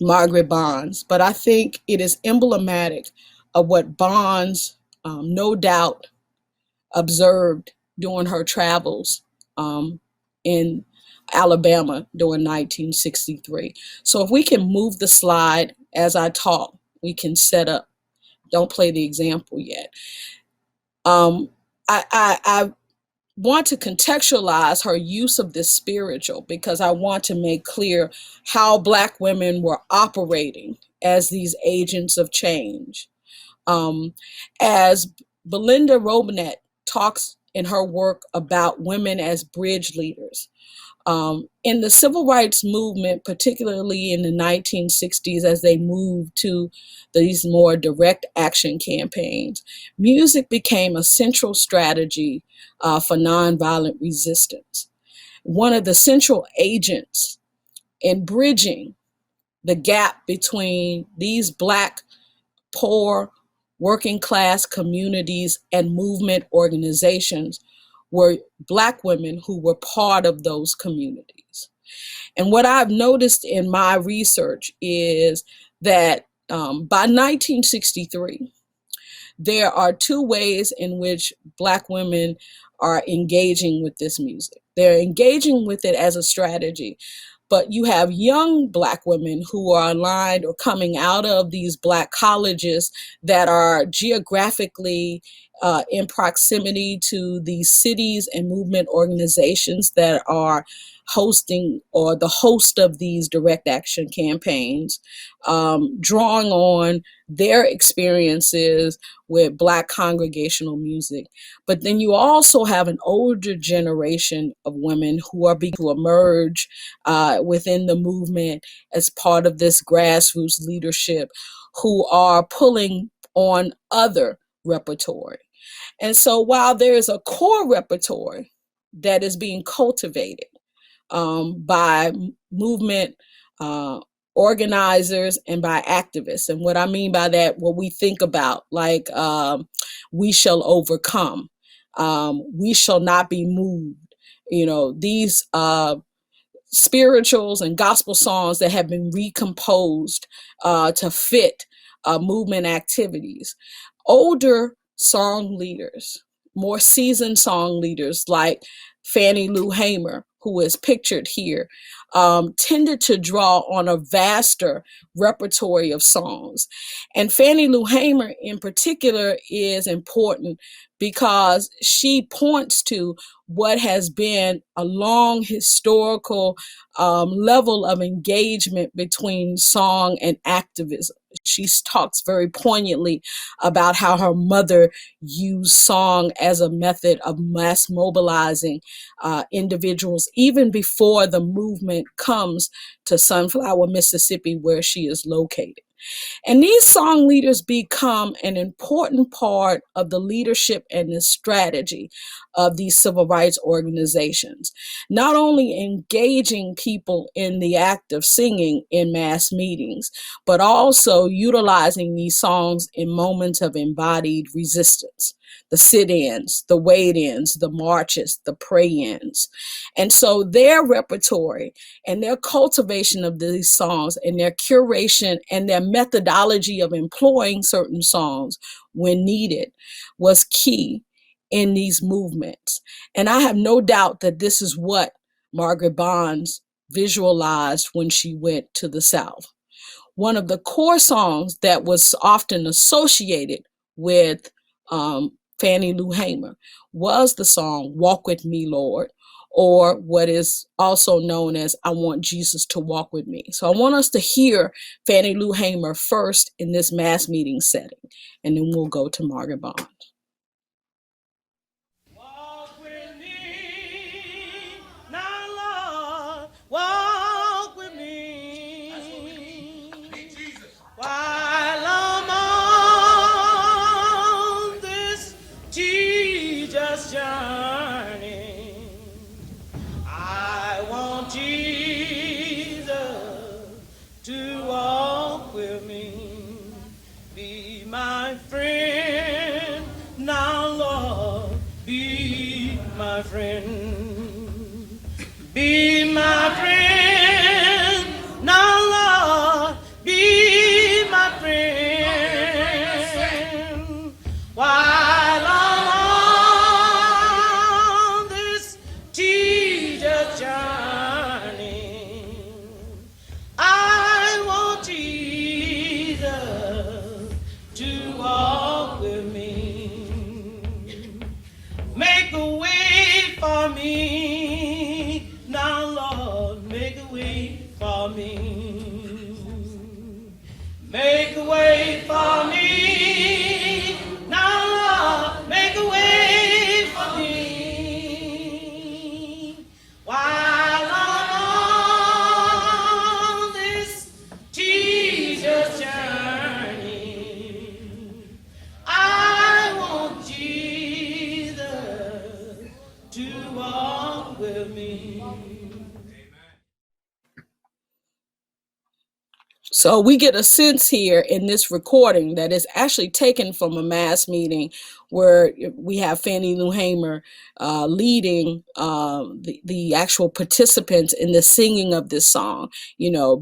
Margaret Bonds, but I think it is emblematic of what Bonds no doubt observed during her travels in Alabama during 1963. So if we can move the slide as I talk, we can set up. Don't play the example yet. I want to contextualize her use of this spiritual because I want to make clear how Black women were operating as these agents of change. As Belinda Robinette talks in her work about women as bridge leaders, in the civil rights movement, particularly in the 1960s, as they moved to these more direct action campaigns, music became a central strategy for nonviolent resistance. One of the central agents in bridging the gap between these Black, poor, working class communities and movement organizations were Black women who were part of those communities. And what I've noticed in my research is that by 1963, there are two ways in which Black women are engaging with this music. They're engaging with it as a strategy, but you have young Black women who are aligned or coming out of these Black colleges that are geographically in proximity to these cities and movement organizations that are hosting or the host of these direct action campaigns, drawing on their experiences with Black congregational music. But then you also have an older generation of women who are beginning to emerge within the movement as part of this grassroots leadership, who are pulling on other repertory. And so while there is a core repertory that is being cultivated by movement organizers and by activists, and what I mean by that, what we think about, like we shall overcome, we shall not be moved, these spirituals and gospel songs that have been recomposed to fit movement activities. Older song leaders, more seasoned song leaders like Fannie Lou Hamer, who is pictured here, tended to draw on a vaster repertory of songs. And Fannie Lou Hamer in particular is important because she points to what has been a long historical level of engagement between song and activism. She talks very poignantly about how her mother used song as a method of mass mobilizing individuals even before the movement comes to Sunflower, Mississippi, where she is located. And these song leaders become an important part of the leadership and the strategy of these civil rights organizations, not only engaging people in the act of singing in mass meetings, but also utilizing these songs in moments of embodied resistance. The sit-ins, the wait-ins, the marches, the pray-ins. And so their repertory and their cultivation of these songs and their curation and their methodology of employing certain songs when needed was key in these movements. And I have no doubt that this is what Margaret Bonds visualized when she went to the South. One of the core songs that was often associated with Fannie Lou Hamer was the song Walk With Me, Lord, or what is also known as I Want Jesus to Walk With Me. So I want us to hear Fannie Lou Hamer first in this mass meeting setting, and then we'll go to Margaret Bonds. Walk with me, now Lord, walk with me. While I'm on this Jesus journey, I want Jesus to walk with me, be my friend, now Lord, be my friend, be my friend, now Lord, be my friend, while I'm on this Jesus journey, I want Jesus to walk with me, make a way for me, now Lord, make a way for me, make a way for me, now Lord, make a way for me, while I'm on this Jesus journey, I want Jesus to walk with me. So we get a sense here in this recording that is actually taken from a mass meeting where we have Fannie Lou Hamer leading the actual participants in the singing of this song,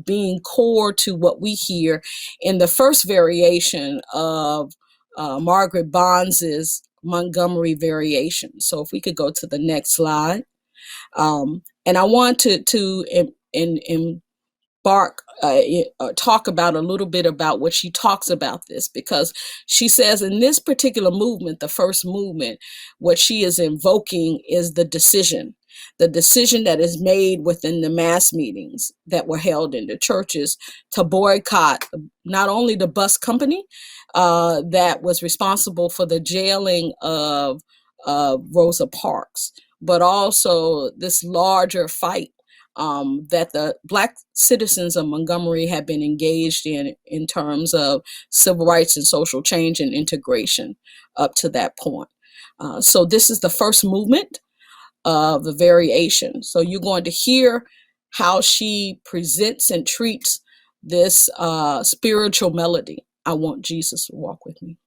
being core to what we hear in the first variation of Margaret Bonds's Montgomery Variations. So if we could go to the next slide. And I want to talk about a little bit about what she talks about this, because she says in this particular movement, the first movement, what she is invoking is the decision that is made within the mass meetings that were held in the churches to boycott not only the bus company that was responsible for the jailing of Rosa Parks, but also this larger fight that the Black citizens of Montgomery had been engaged in terms of civil rights and social change and integration up to that point. So this is the first movement of the variation. So you're going to hear how she presents and treats this spiritual melody. I want Jesus to walk with me.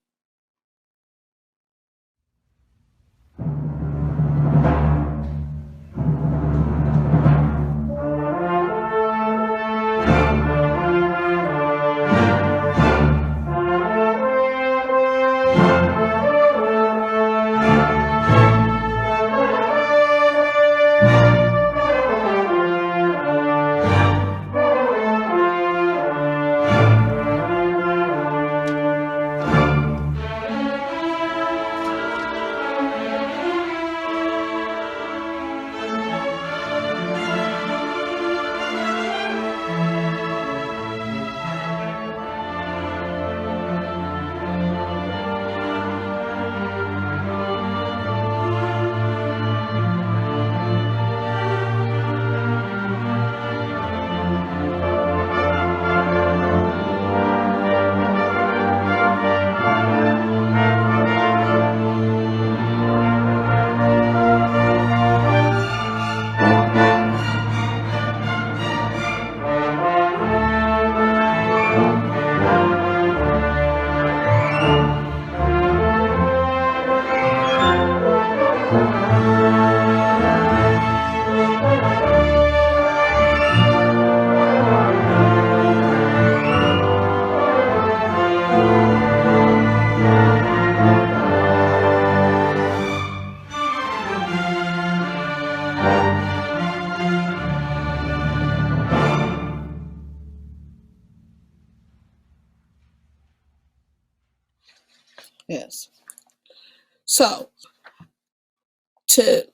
Yes. So to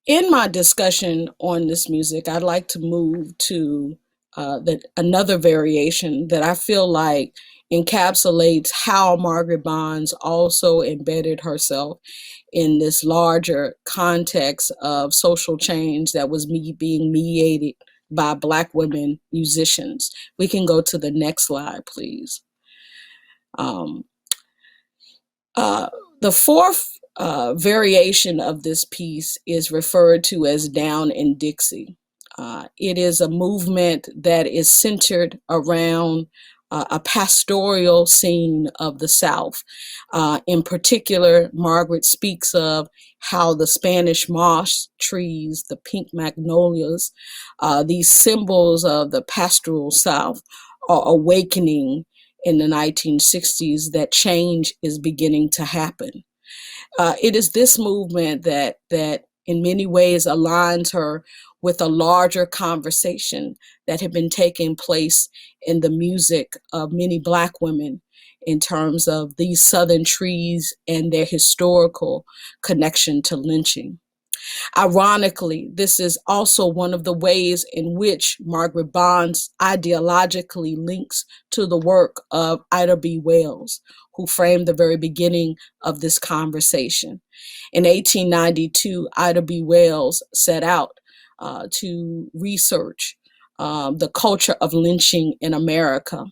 end my discussion on this music, I'd like to move to another variation that I feel like encapsulates how Margaret Bonds also embedded herself in this larger context of social change that was being mediated by Black women musicians. We can go to the next slide, please. The fourth variation of this piece is referred to as Down in Dixie. It is a movement that is centered around a pastoral scene of the South. In particular, Margaret speaks of how the Spanish moss trees, the pink magnolias, these symbols of the pastoral South, are awakening in the 1960s, that change is beginning to happen. It is this movement that in many ways aligns her with a larger conversation that had been taking place in the music of many Black women in terms of these Southern trees and their historical connection to lynching. Ironically, this is also one of the ways in which Margaret Bonds ideologically links to the work of Ida B. Wells, who framed the very beginning of this conversation. In 1892, Ida B. Wells set out to research the culture of lynching in America.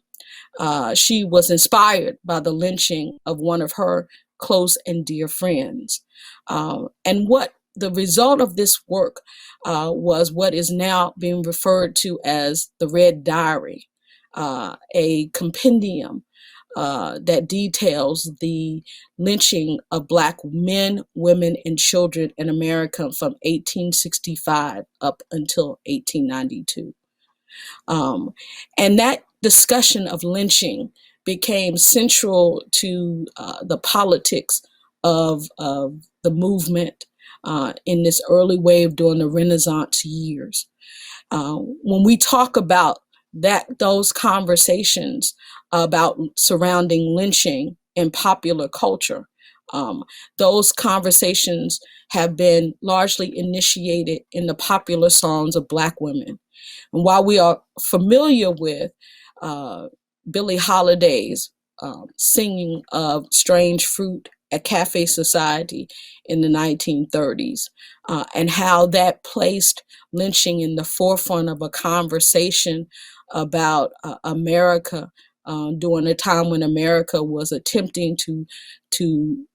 She was inspired by the lynching of one of her close and dear friends. And what the result of this work was what is now being referred to as the Red Diary, a compendium that details the lynching of Black men, women, and children in America from 1865 up until 1892. And that discussion of lynching became central to the politics of the movement in this early wave during the Renaissance years. When we talk about those conversations about surrounding lynching in popular culture, those conversations have been largely initiated in the popular songs of Black women. And while we are familiar with Billie Holiday's singing of Strange Fruit at Cafe Society in the 1930s, and how that placed lynching in the forefront of a conversation about America during a time when America was attempting to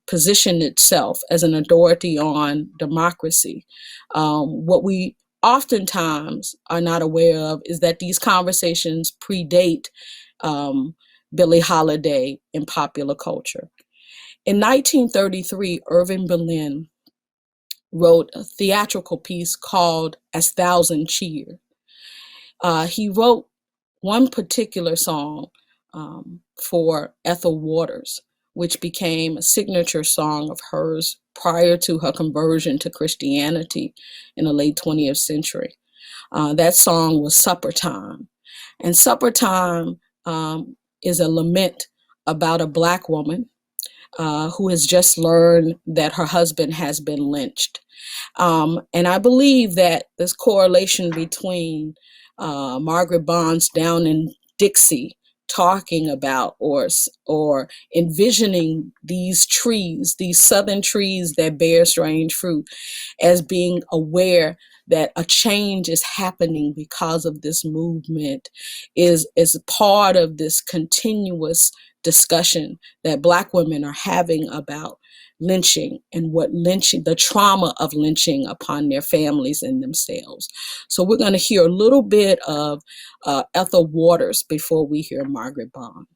position itself as an authority on democracy. What we oftentimes are not aware of is that these conversations predate Billie Holiday in popular culture. In 1933, Irving Berlin wrote a theatrical piece called As Thousand Cheer. He wrote one particular song for Ethel Waters, which became a signature song of hers prior to her conversion to Christianity in the late 20th century. That song was Supper Time. And Supper Time is a lament about a Black woman who has just learned that her husband has been lynched. And I believe that this correlation between Margaret Bond's Down in Dixie talking about or envisioning these trees, these southern trees that bear strange fruit, as being aware that a change is happening because of this movement is part of this continuous discussion that Black women are having about lynching and what lynching, the trauma of lynching upon their families and themselves. So we're going to hear a little bit of Ethel Waters before we hear Margaret Bond.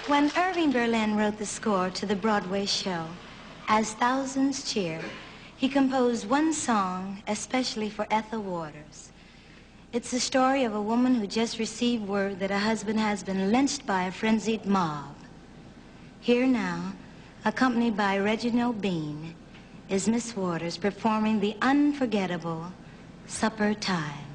When Irving Berlin wrote the score to the Broadway show, As Thousands Cheer, he composed one song especially for Ethel Waters. It's the story of a woman who just received word that her husband has been lynched by a frenzied mob. Here now, accompanied by Reginald Bean, is Miss Waters performing the unforgettable Supper Time.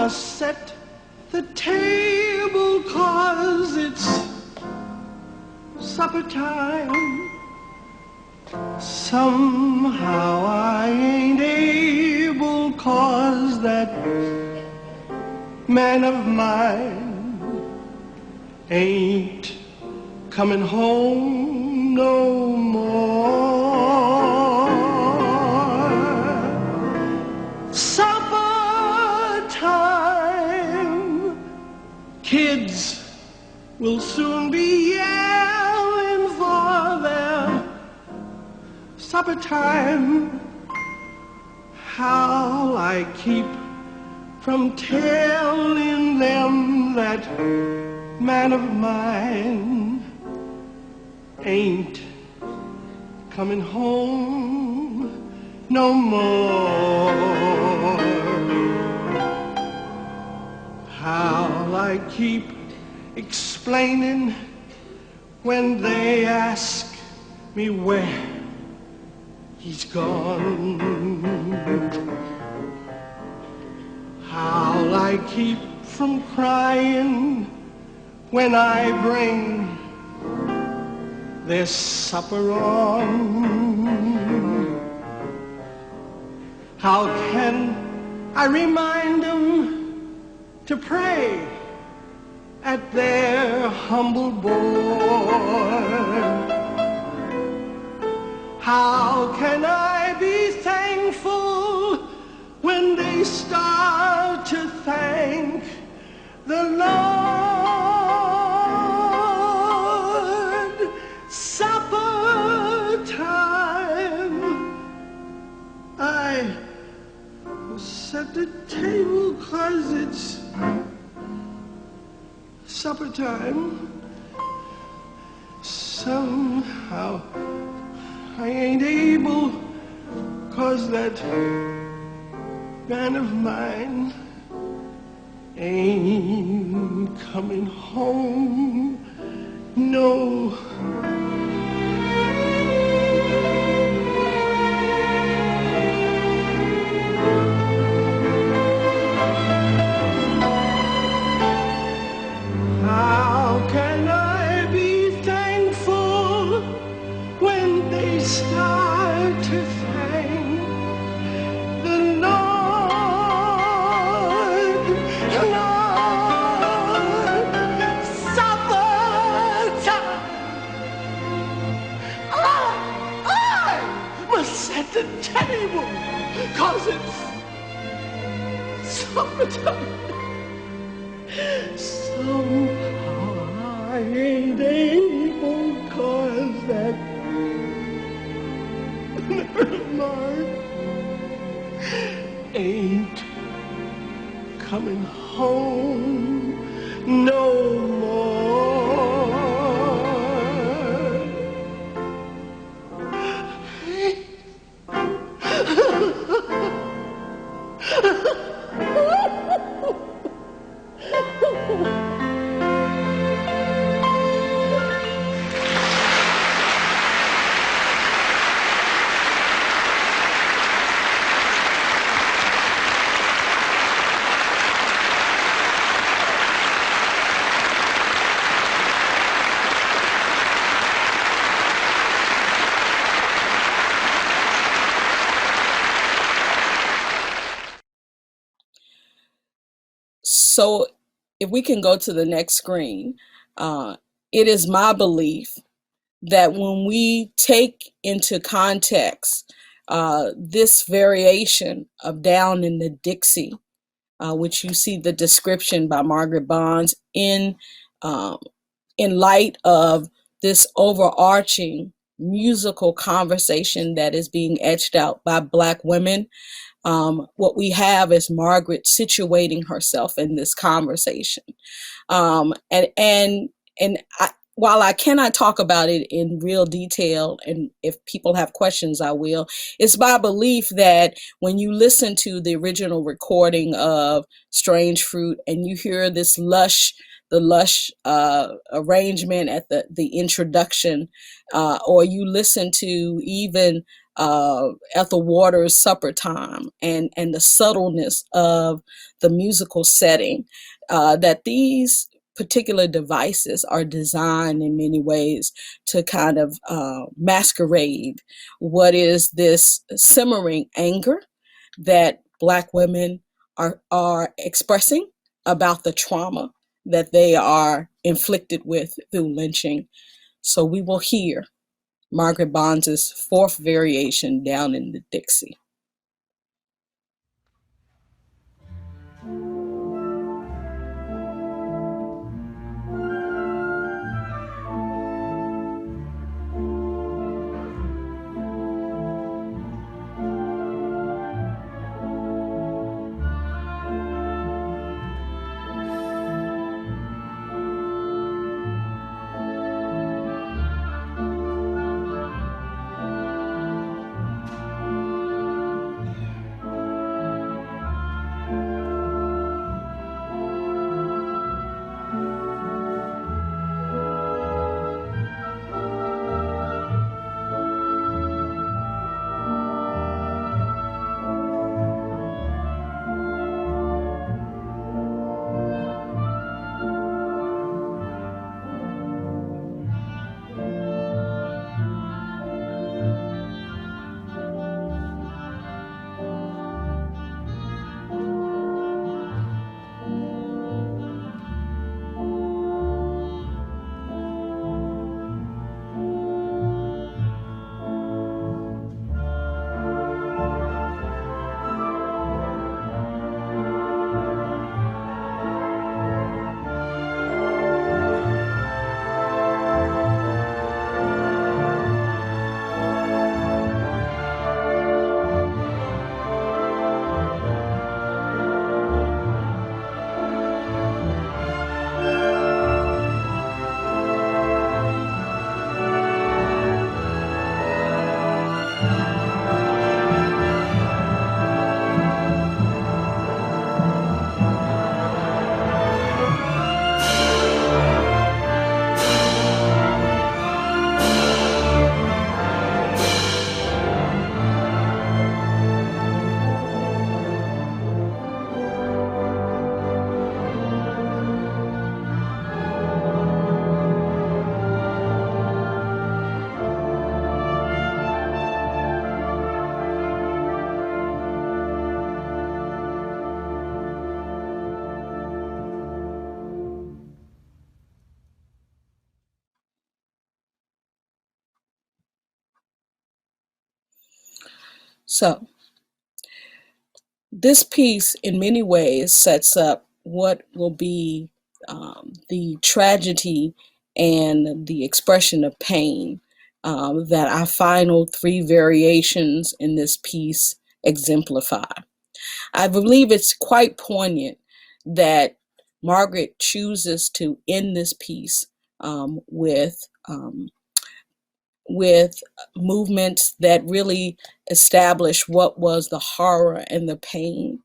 Set the table 'cause it's supper time. Somehow I ain't able 'cause that man of mine ain't coming home no more. Kids will soon be yelling for their supper time. How I keep from telling them that man of mine ain't coming home no more. How I keep explaining when they ask me where he's gone. How I keep from crying when I bring their supper on. How can I remind them to pray at their humble board? How can I be thankful when they start to thank the Lord? Supper time, I set the table 'cause it's supper time. Somehow I ain't able 'cause that man of mine ain't coming home, no. How can I be thankful when they start to thank the Lord? Lord, summertime. I must set the table, 'cause it's summertime. Somehow I ain't able, 'cause that nerd of mine ain't coming home no more. So if we can go to the next screen, it is my belief that when we take into context this variation of Down in the Dixie, which you see the description by Margaret Bonds um, in light of this overarching musical conversation that is being etched out by Black women, what we have is Margaret situating herself in this conversation. While I cannot talk about it in real detail, and if people have questions, I will, it's my belief that when you listen to the original recording of Strange Fruit and you hear this lush arrangement at the introduction, or you listen to even Ethel Waters' Supper Time and the subtleness of the musical setting, that these particular devices are designed in many ways to kind of masquerade what is this simmering anger that Black women are expressing about the trauma that they are inflicted with through lynching. So we will hear Margaret Bonds' fourth variation, Down in the Dixie. So this piece in many ways sets up what will be the tragedy and the expression of pain that our final three variations in this piece exemplify. I believe it's quite poignant that Margaret chooses to end this piece with movements that really establish what was the horror and the pain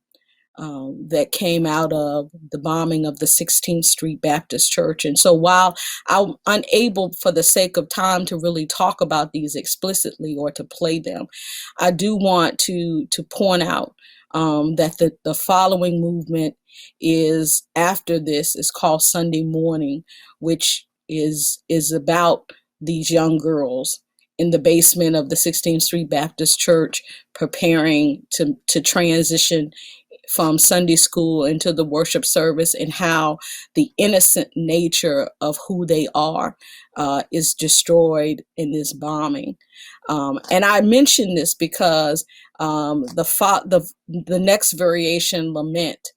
that came out of the bombing of the 16th Street Baptist Church. And so while I'm unable for the sake of time to really talk about these explicitly or to play them, I do want to point out that the following movement is after this is called Sunday Morning, which is about these young girls in the basement of the 16th Street Baptist Church preparing to transition from Sunday school into the worship service, and how the innocent nature of who they are is destroyed in this bombing. And I mention this because the next variation, Lament,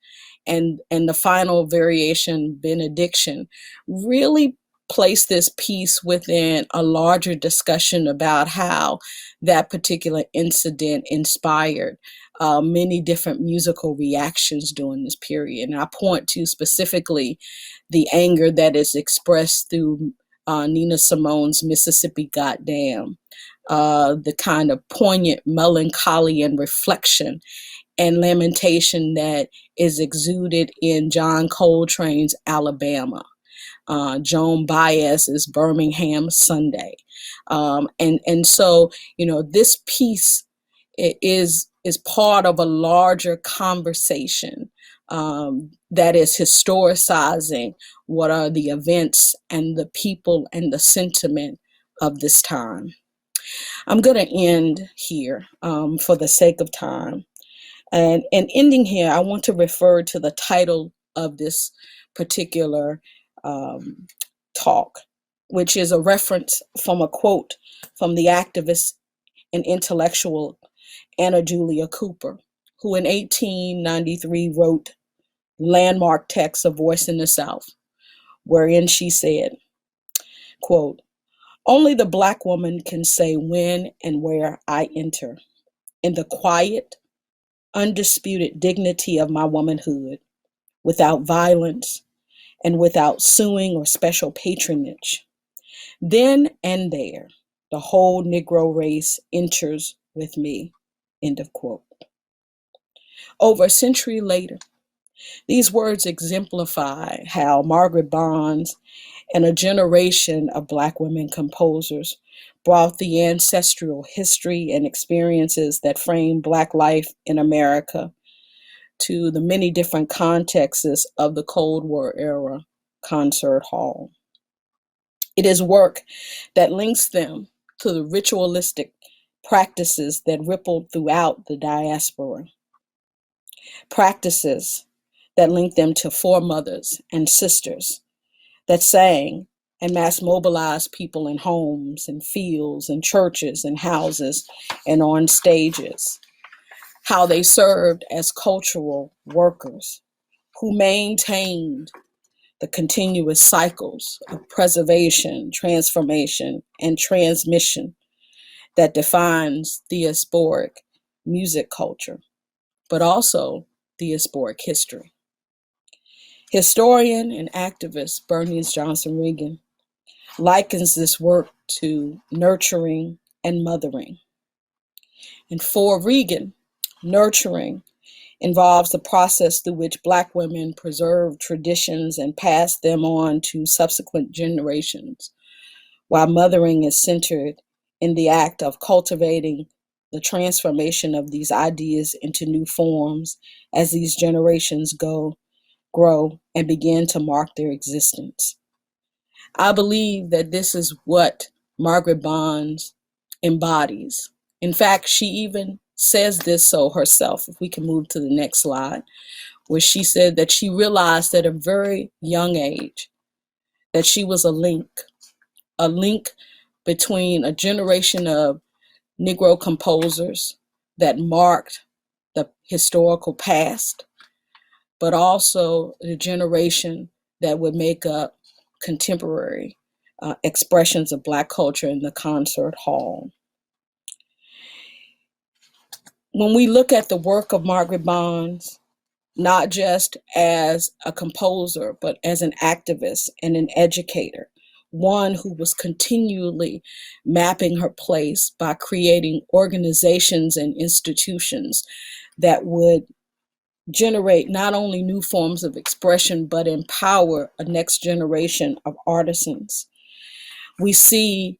and the final variation, Benediction, really place this piece within a larger discussion about how that particular incident inspired many different musical reactions during this period. And I point to specifically the anger that is expressed through Nina Simone's Mississippi Goddam, the kind of poignant melancholy and reflection and lamentation that is exuded in John Coltrane's Alabama, Joan Baez's Birmingham Sunday. And so, this piece is part of a larger conversation that is historicizing what are the events and the people and the sentiment of this time. I'm going to end here for the sake of time. And ending here, I want to refer to the title of this particular talk, which is a reference from a quote from the activist and intellectual Anna Julia Cooper, who in 1893 wrote landmark text, A Voice in the South, wherein she said, quote, "Only the Black woman can say when and where I enter, in the quiet, undisputed dignity of my womanhood, without violence and without suing or special patronage. Then and there, the whole Negro race enters with me." End of quote. Over a century later, these words exemplify how Margaret Barnes and a generation of Black women composers brought the ancestral history and experiences that frame Black life in America to the many different contexts of the Cold War era concert hall. It is work that links them to the ritualistic practices that rippled throughout the diaspora, practices that link them to foremothers and sisters that sang and mass mobilized people in homes and fields and churches and houses and on stages, how they served as cultural workers who maintained the continuous cycles of preservation, transformation, and transmission that defines diasporic music culture, but also diasporic history. Historian and activist Bernice Johnson Reagan likens this work to nurturing and mothering. And for Reagan, nurturing involves the process through which Black women preserve traditions and pass them on to subsequent generations, while mothering is centered in the act of cultivating the transformation of these ideas into new forms as these generations grow, and begin to mark their existence. I believe that this is what Margaret Barnes embodies. In fact, she even says this so herself, if we can move to the next slide, where she said that she realized at a very young age that she was a link between a generation of Negro composers that marked the historical past, but also the generation that would make up contemporary expressions of Black culture in the concert hall. When we look at the work of Margaret Bonds, not just as a composer, but as an activist and an educator, one who was continually mapping her place by creating organizations and institutions that would generate not only new forms of expression, but empower a next generation of artisans. We see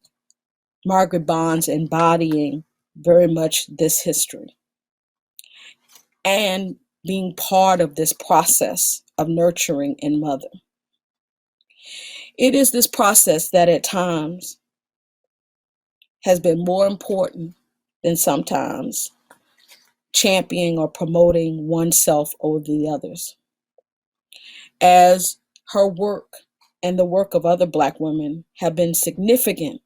Margaret Bonds embodying very much this history and being part of this process of nurturing and mother. It is this process that at times has been more important than sometimes championing or promoting oneself over the others. As her work and the work of other Black women have been significant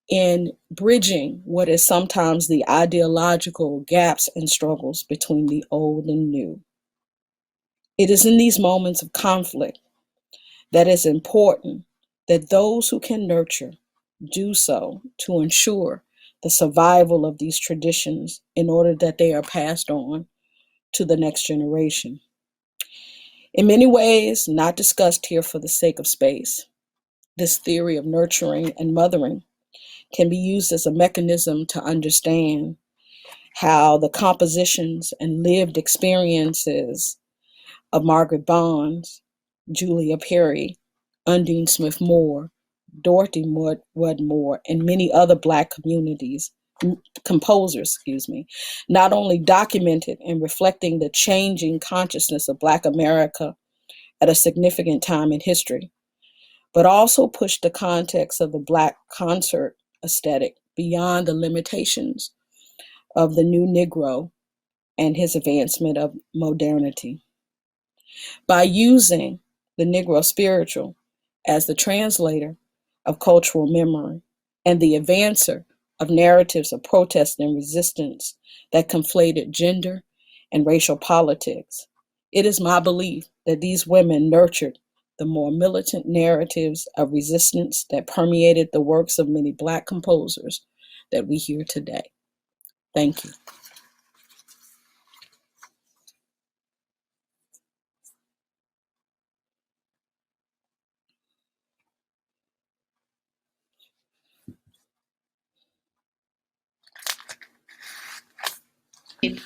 in bridging what is sometimes the ideological gaps and struggles between the old and new. It is in these moments of conflict that it's important that those who can nurture do so to ensure the survival of these traditions in order that they are passed on to the next generation. In many ways, not discussed here for the sake of space, this theory of nurturing and mothering can be used as a mechanism to understand how the compositions and lived experiences of Margaret Bonds, Julia Perry, Undine Smith Moore, Dorothy Wood-Moore, and many other Black composers, not only documented and reflecting the changing consciousness of Black America at a significant time in history, but also pushed the context of the Black concert aesthetic beyond the limitations of the new Negro and his advancement of modernity. By using the Negro spiritual as the translator of cultural memory and the advancer of narratives of protest and resistance that conflated gender and racial politics, it is my belief that these women nurtured the more militant narratives of resistance that permeated the works of many Black composers that we hear today. Thank you.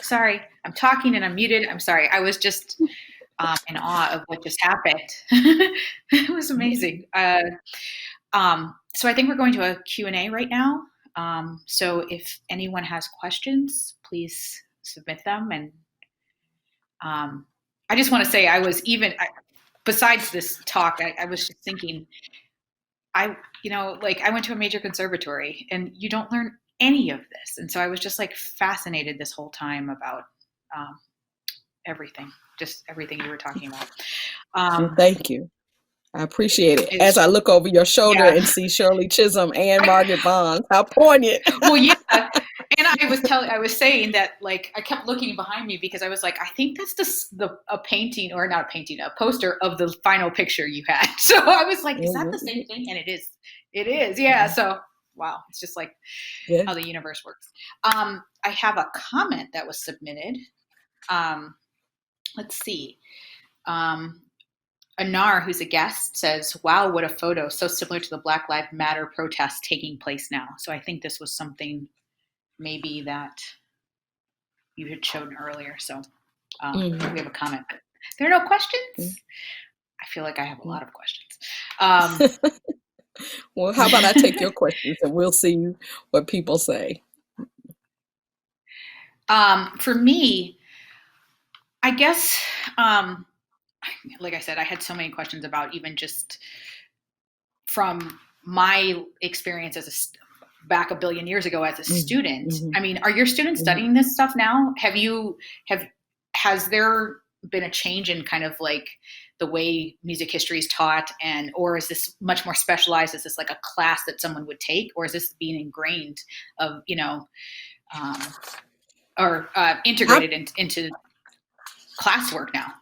Sorry, I'm talking and I'm muted. I'm sorry. I was just in awe of what just happened. It was amazing. So I think we're going to a Q&A right now. So if anyone has questions, please submit them. And I just want to say besides this talk, I was just thinking, I went to a major conservatory and you don't learn any of this. And so I was just like fascinated this whole time about everything you were talking about. Well, thank you. I appreciate it. As I look over your shoulder and see Shirley Chisholm and Margaret Bonds, how poignant. Well, yeah. And I was saying that, like, I kept looking behind me because I was like, I think that's a painting, or not a painting, a poster of the final picture you had. So I was like, is that the same thing? And it is. It is. Yeah. So, wow. It's just like how the universe works. I have a comment that was submitted. Let's see. Anar, who's a guest, says, wow, what a photo. So similar to the Black Lives Matter protests taking place now. So I think this was something maybe that you had shown earlier. So we have a comment. But there are no questions? I feel like I have a lot of questions. Well, how about I take your questions and we'll see what people say. For me, I guess, like I said, I had so many questions about even just from my experience back a billion years ago as a student. I mean, are your students studying this stuff now? Has there been a change in kind of like the way music history is taught, or is this much more specialized? Is this like a class that someone would take, or is this being ingrained of, or integrated into classwork now?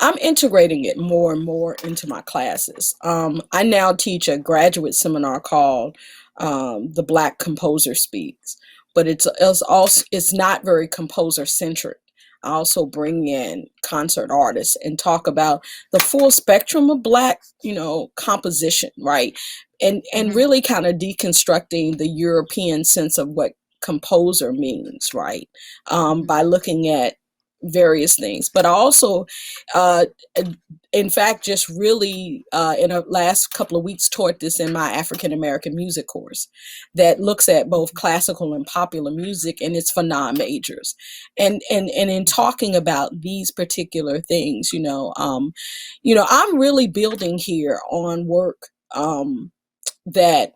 I'm integrating it more and more into my classes. I now teach a graduate seminar called "The Black Composer Speaks," but it's not very composer centric. I also bring in concert artists and talk about the full spectrum of Black, composition, right? And Mm-hmm. really kind of deconstructing the European sense of what composer means, right? By looking at various things, but also uh, in fact, just really in the last couple of weeks taught this in my African American music course that looks at both classical and popular music, and it's for non-majors. And in talking about these particular things, I'm really building here on work that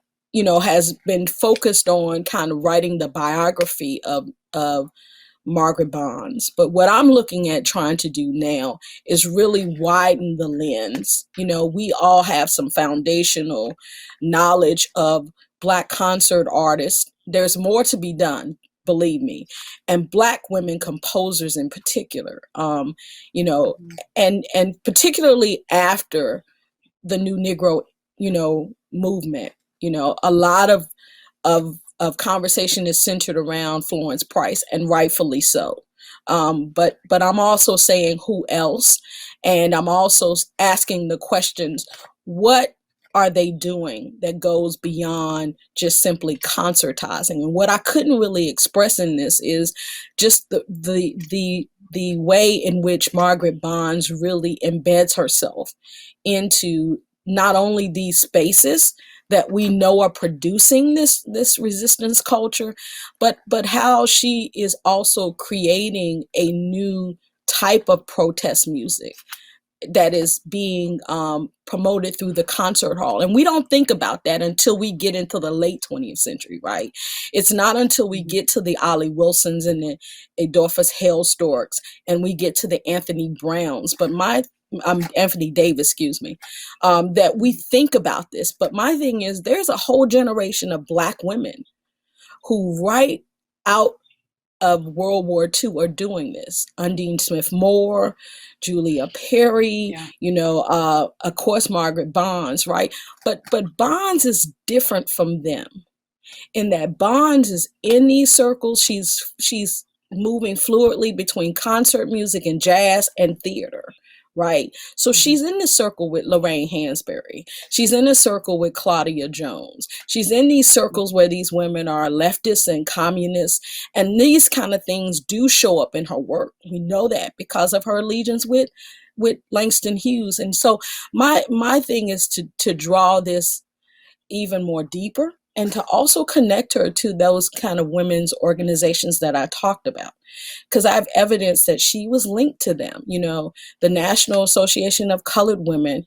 has been focused on kind of writing the biography of Margaret Bonds. But what I'm looking at trying to do now is really widen the lens. We all have some foundational knowledge of Black concert artists. There's more to be done, believe me, and Black women composers in particular. And particularly after the New Negro, movement. A lot of conversation is centered around Florence Price, and rightfully so. But I'm also saying who else, and I'm also asking the questions: what are they doing that goes beyond just simply concertizing? And what I couldn't really express in this is just the way in which Margaret Bonds really embeds herself into not only these spaces that we know are producing this resistance culture, but how she is also creating a new type of protest music that is being promoted through the concert hall. And we don't think about that until we get into the late 20th century, right? It's not until we get to the Ollie Wilsons and the Adolphus Hailstorks and we get to the Anthony Browns, Anthony Davis, excuse me, that we think about this. But my thing is, there's a whole generation of Black women who right out of World War II are doing this. Undine Smith Moore, Julia Perry, of course, Margaret Bonds, right? But Bonds is different from them in that Bonds is in these circles. She's moving fluidly between concert music and jazz and theater, right? So she's in the circle with Lorraine Hansberry. She's in a circle with Claudia Jones. She's in these circles where these women are leftists and communists, and these kind of things do show up in her work. We know that because of her allegiance with Langston Hughes. And so my thing is to draw this even more deeper and to also connect her to those kind of women's organizations that I talked about, because I have evidence that she was linked to them. The National Association of Colored Women,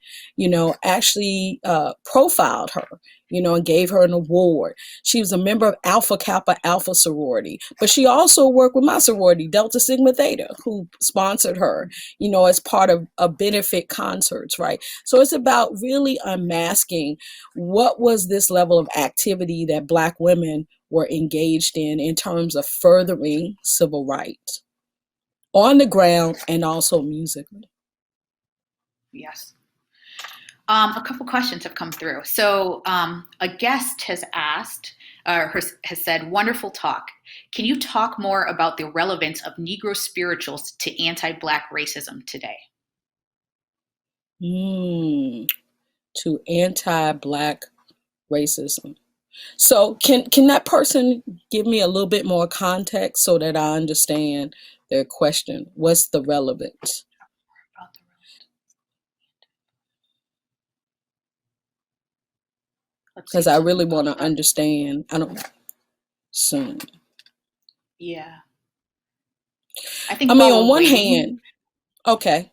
actually profiled her, and gave her an award. She was a member of Alpha Kappa Alpha sorority, but she also worked with my sorority, Delta Sigma Theta, who sponsored her, as part of benefit concerts, right? So it's about really unmasking what was this level of activity that Black women were engaged in terms of furthering civil rights on the ground and also musically. Yes. A couple questions have come through. So a guest has asked, has said, wonderful talk. Can you talk more about the relevance of Negro spirituals to anti-Black racism today? To anti-Black racism. So can that person give me a little bit more context so that I understand their question? What's the relevance? Because I really want to understand. Soon. Yeah. I mean, on one hand, okay.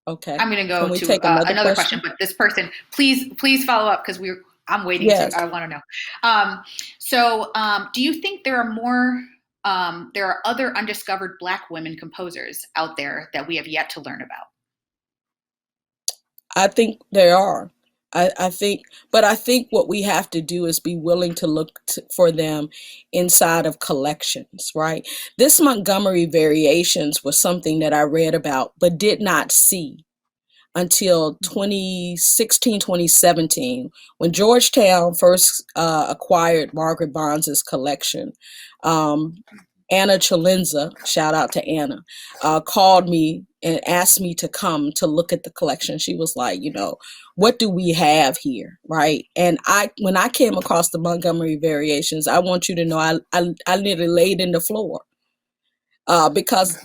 I'm going to go to another question, but this person, please follow up because I'm waiting. Yes. I want to know. So do you think there are other undiscovered Black women composers out there that we have yet to learn about? I think there are. I think, but I think what we have to do is be willing to look for them inside of collections, right? This Montgomery Variations was something that I read about but did not see until 2016, 2017, when Georgetown first acquired Margaret Barnes's collection. Um, Anna Chalenza, shout out to Anna, called me and asked me to come to look at the collection. She was like, what do we have here, right? And when I came across the Montgomery Variations, I want you to know I literally laid in the floor because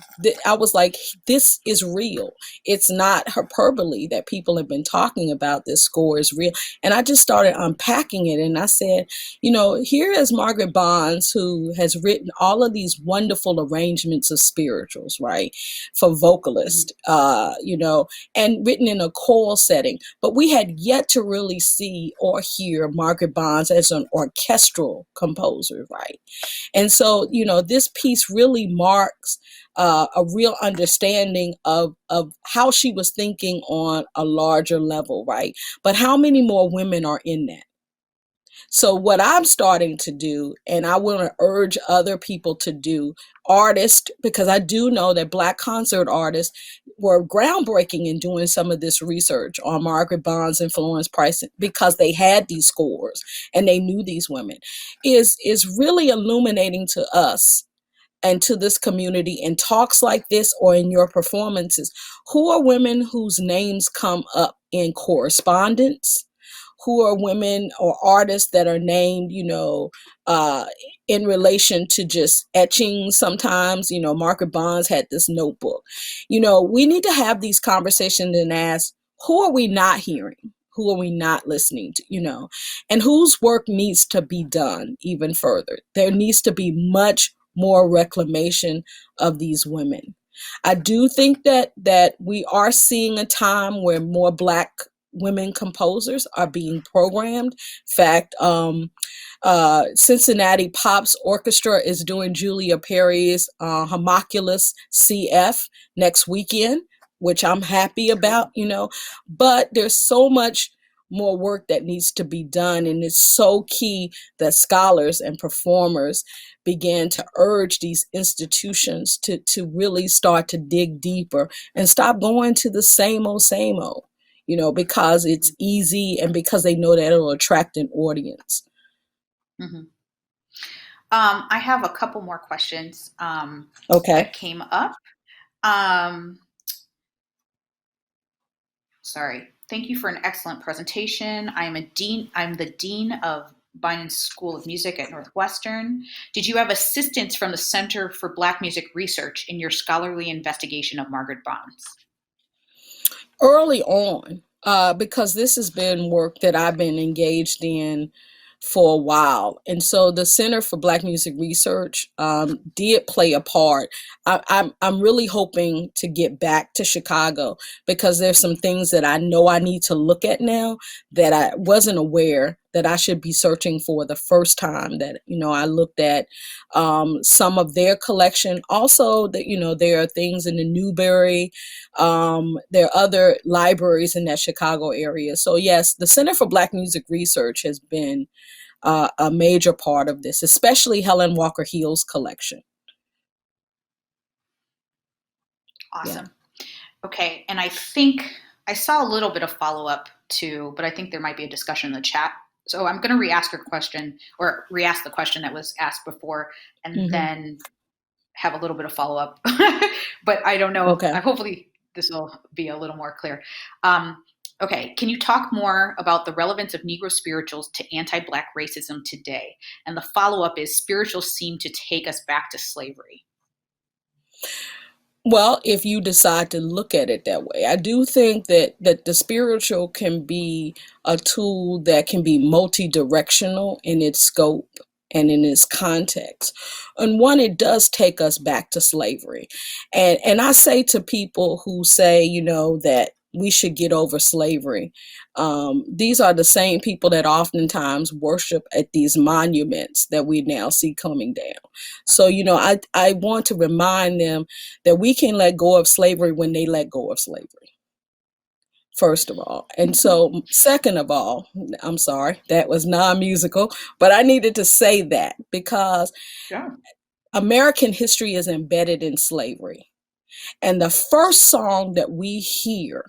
I was like, this is real. It's not hyperbole that people have been talking about. This score is real. And I just started unpacking it. And I said, here is Margaret Barnes, who has written all of these wonderful arrangements of spirituals, right, for vocalists, and written in a choral setting. But we had yet to really see or hear Margaret Barnes as an orchestral composer, right? And so, this piece really marks a real understanding of how she was thinking on a larger level, right? But how many more women are in that? So what I'm starting to do, and I want to urge other people to do, artists, because I do know that Black concert artists were groundbreaking in doing some of this research on Margaret Barnes and Florence Price because they had these scores and they knew these women, is really illuminating to us and to this community in talks like this or in your performances. Who are women whose names come up in correspondence? Who are women or artists that are named, in relation to just etching sometimes? Margaret Barnes had this notebook. We need to have these conversations and ask, who are we not hearing? Who are we not listening to, and whose work needs to be done even further? There needs to be much more reclamation of these women. I do think that we are seeing a time where more Black women composers are being programmed. In fact, Cincinnati Pops Orchestra is doing Julia Perry's Homunculus CF next weekend, which I'm happy about, but there's so much more work that needs to be done. And it's so key that scholars and performers begin to urge these institutions to really start to dig deeper and stop going to the same old, because it's easy and because they know that it'll attract an audience. Mm-hmm. I have a couple more questions that came up. Sorry. Thank you for an excellent presentation. I'm the Dean of Bynum School of Music at Northwestern. Did you have assistance from the Center for Black Music Research in your scholarly investigation of Margaret Barnes? Early on, because this has been work that I've been engaged in for a while. And so the Center for Black Music Research did play a part. I'm really hoping to get back to Chicago because there's some things that I know I need to look at now that I wasn't aware that I should be searching for the first time that, I looked at some of their collection. Also, that, there are things in the Newberry. There are other libraries in that Chicago area. So yes, the Center for Black Music Research has been a major part of this, especially Helen Walker Hill's collection. Awesome. Yeah. Okay. And I think I saw a little bit of follow-up too, but I think there might be a discussion in the chat. So I'm going to re-ask the question that was asked before and then have a little bit of follow-up. But I don't know. Okay. Hopefully this will be a little more clear. Okay, can you talk more about the relevance of Negro spirituals to anti-Black racism today? And the follow-up is, spirituals seem to take us back to slavery. Well, if you decide to look at it that way, I do think that the spiritual can be a tool that can be multi-directional in its scope and in its context. And one, it does take us back to slavery. And I say to people who say, that we should get over slavery. These are the same people that oftentimes worship at these monuments that we now see coming down. So, I want to remind them that we can let go of slavery when they let go of slavery. first of all. And so, second of all, I'm sorry, that was non-musical, but I needed to say that because Sure. American history is embedded in slavery. And the first song that we hear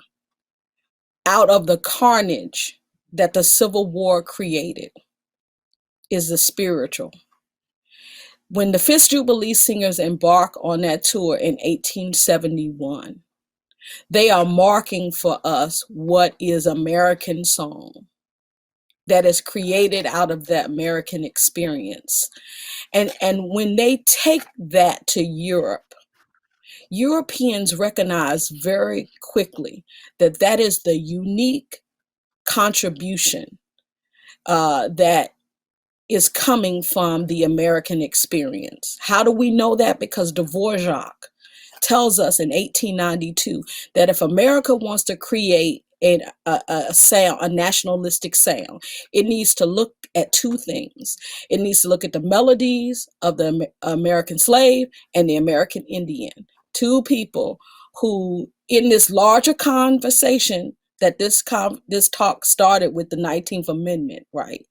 out of the carnage that the Civil War created is the spiritual. When the Fifth Jubilee Singers embark on that tour in 1871, they are marking for us what is American song that is created out of the American experience. And when they take that to Europe, Europeans recognize very quickly that that is the unique contribution that is coming from the American experience. How do we know that? Because Dvorak tells us in 1892 that if America wants to create a sound, a nationalistic sound, it needs to look at two things. It needs to look at the melodies of the American slave and the American Indian, two people who, in this larger conversation that this talk started with the 19th Amendment, right,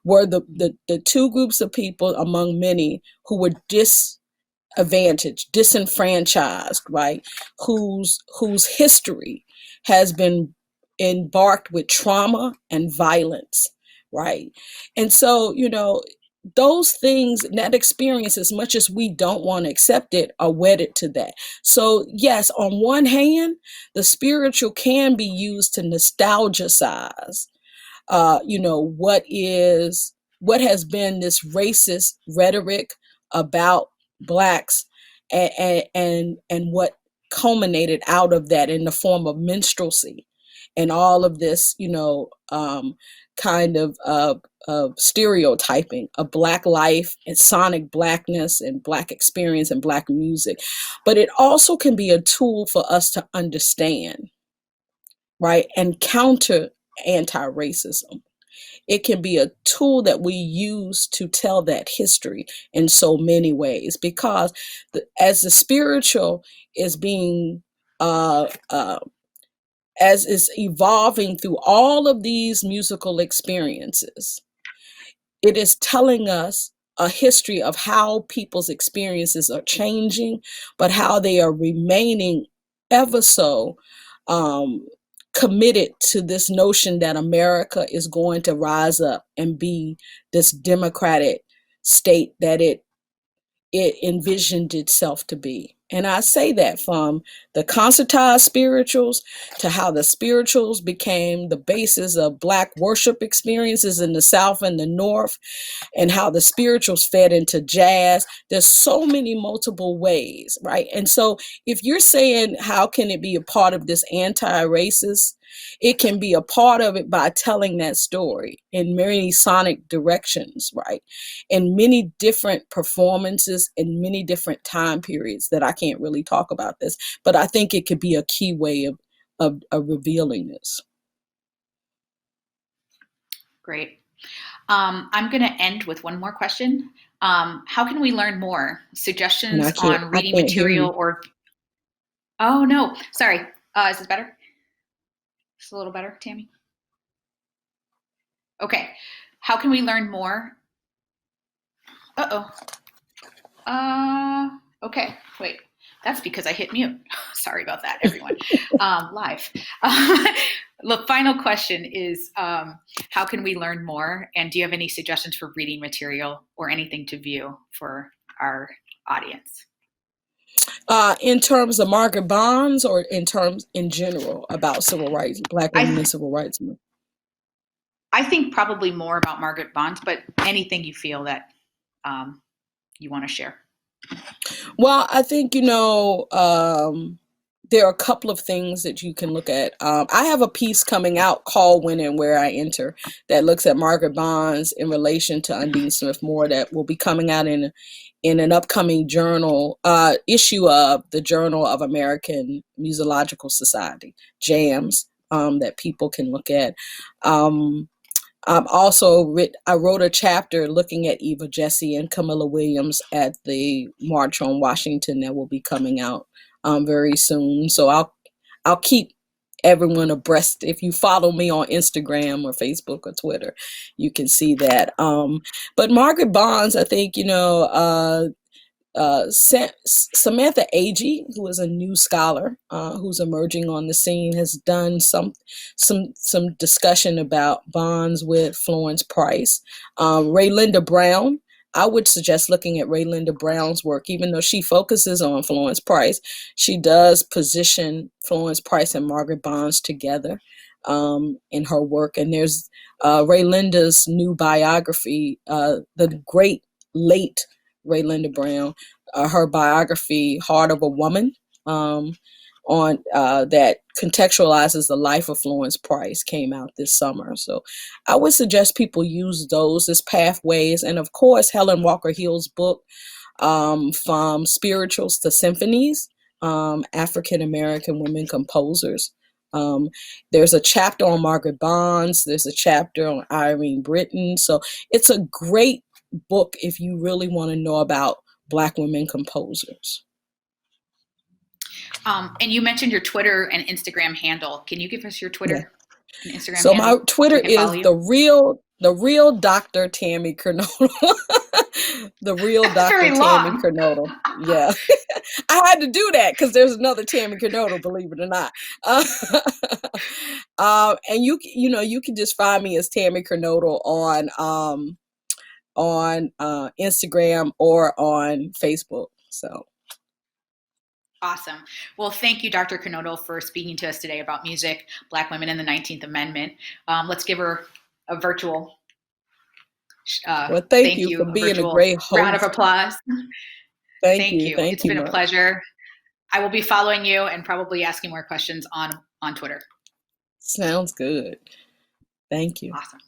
were the two groups of people among many who were disadvantaged, disenfranchised, right, whose history has been embarked with trauma and violence, right? And so, those things, that experience, as much as we don't want to accept it, are wedded to that. So yes, on one hand, the spiritual can be used to nostalgicize what has been this racist rhetoric about blacks, and what culminated out of that in the form of minstrelsy and all of this, kind of stereotyping of black life and sonic blackness and black experience and black music. But it also can be a tool for us to understand, right, and counter anti-racism. It can be a tool that we use to tell that history in so many ways, because as the spiritual is being as is evolving through all of these musical experiences, it is telling us a history of how people's experiences are changing, but how they are remaining ever so committed to this notion that America is going to rise up and be this democratic state that it envisioned itself to be. And I say that from the concertized spirituals to how the spirituals became the basis of Black worship experiences in the South and the North, and how the spirituals fed into jazz. There's so many multiple ways, right? And so if you're saying, how can it be a part of this anti-racist? It can be a part of it by telling that story in many sonic directions, right? In many different performances in many different time periods that I can't really talk about this, but I think it could be a key way of revealing this. Great. I'm going to end with one more question. How can we learn more? Suggestions on reading material or... Oh, no. Sorry. Is this better? Just a little better, Tammy? Okay. How can we learn more? Okay. Wait. That's because I hit mute. Sorry about that, everyone. Live. The final question is, how can we learn more? And do you have any suggestions for reading material or anything to view for our audience? In terms of Margaret Barnes, or in terms in general about civil rights, Black women and civil rights? I think probably more about Margaret Barnes, but anything you feel that you want to share. Well, I think, there are a couple of things that you can look at. I have a piece coming out called When and Where I Enter that looks at Margaret Barnes in relation to Undine Smith Moore, that will be coming out in an upcoming journal issue of the Journal of American Musicological Society, JAMS, that people can look at. I wrote a chapter looking at Eva Jesse and Camilla Williams at the March on Washington that will be coming out very soon. So I'll keep everyone abreast. If you follow me on Instagram or Facebook or Twitter, you can see that. But Margaret Bonds, I think, Samantha Agee, who is a new scholar who's emerging on the scene, has done some discussion about Bonds with Florence Price. Raylinda Brown, I would suggest looking at Raylinda Brown's work. Even though she focuses on Florence Price, she does position Florence Price and Margaret Bonds together in her work. And there's Raylinda's new biography, the great late Raylinda Brown, her biography, Heart of a Woman, on that contextualizes the life of Florence Price, came out this summer. So I would suggest people use those as pathways. And of course, Helen Walker Hill's book, From Spirituals to Symphonies, African American Women Composers. There's a chapter on Margaret Bonds. There's a chapter on Irene Britton. So it's a great book if you really want to know about Black women composers. And you mentioned your Twitter and Instagram handle. Can you give us your Twitter and Instagram so handle? My Twitter is the real Dr. Tammy Kernodle. The real Dr. Tammy Kernodle. Yeah. I had to do that because there's another Tammy Kernodle, believe it or not. And you can just find me as Tammy Kernodle on Instagram or on Facebook. So awesome. Well, thank you, Dr. Kernodle, for speaking to us today about music, Black women in the 19th Amendment. Let's give her a virtual thank you for being a great host. Round of applause. Thank you. It's been a pleasure. I will be following you and probably asking more questions on Twitter. Sounds good. Thank you. Awesome.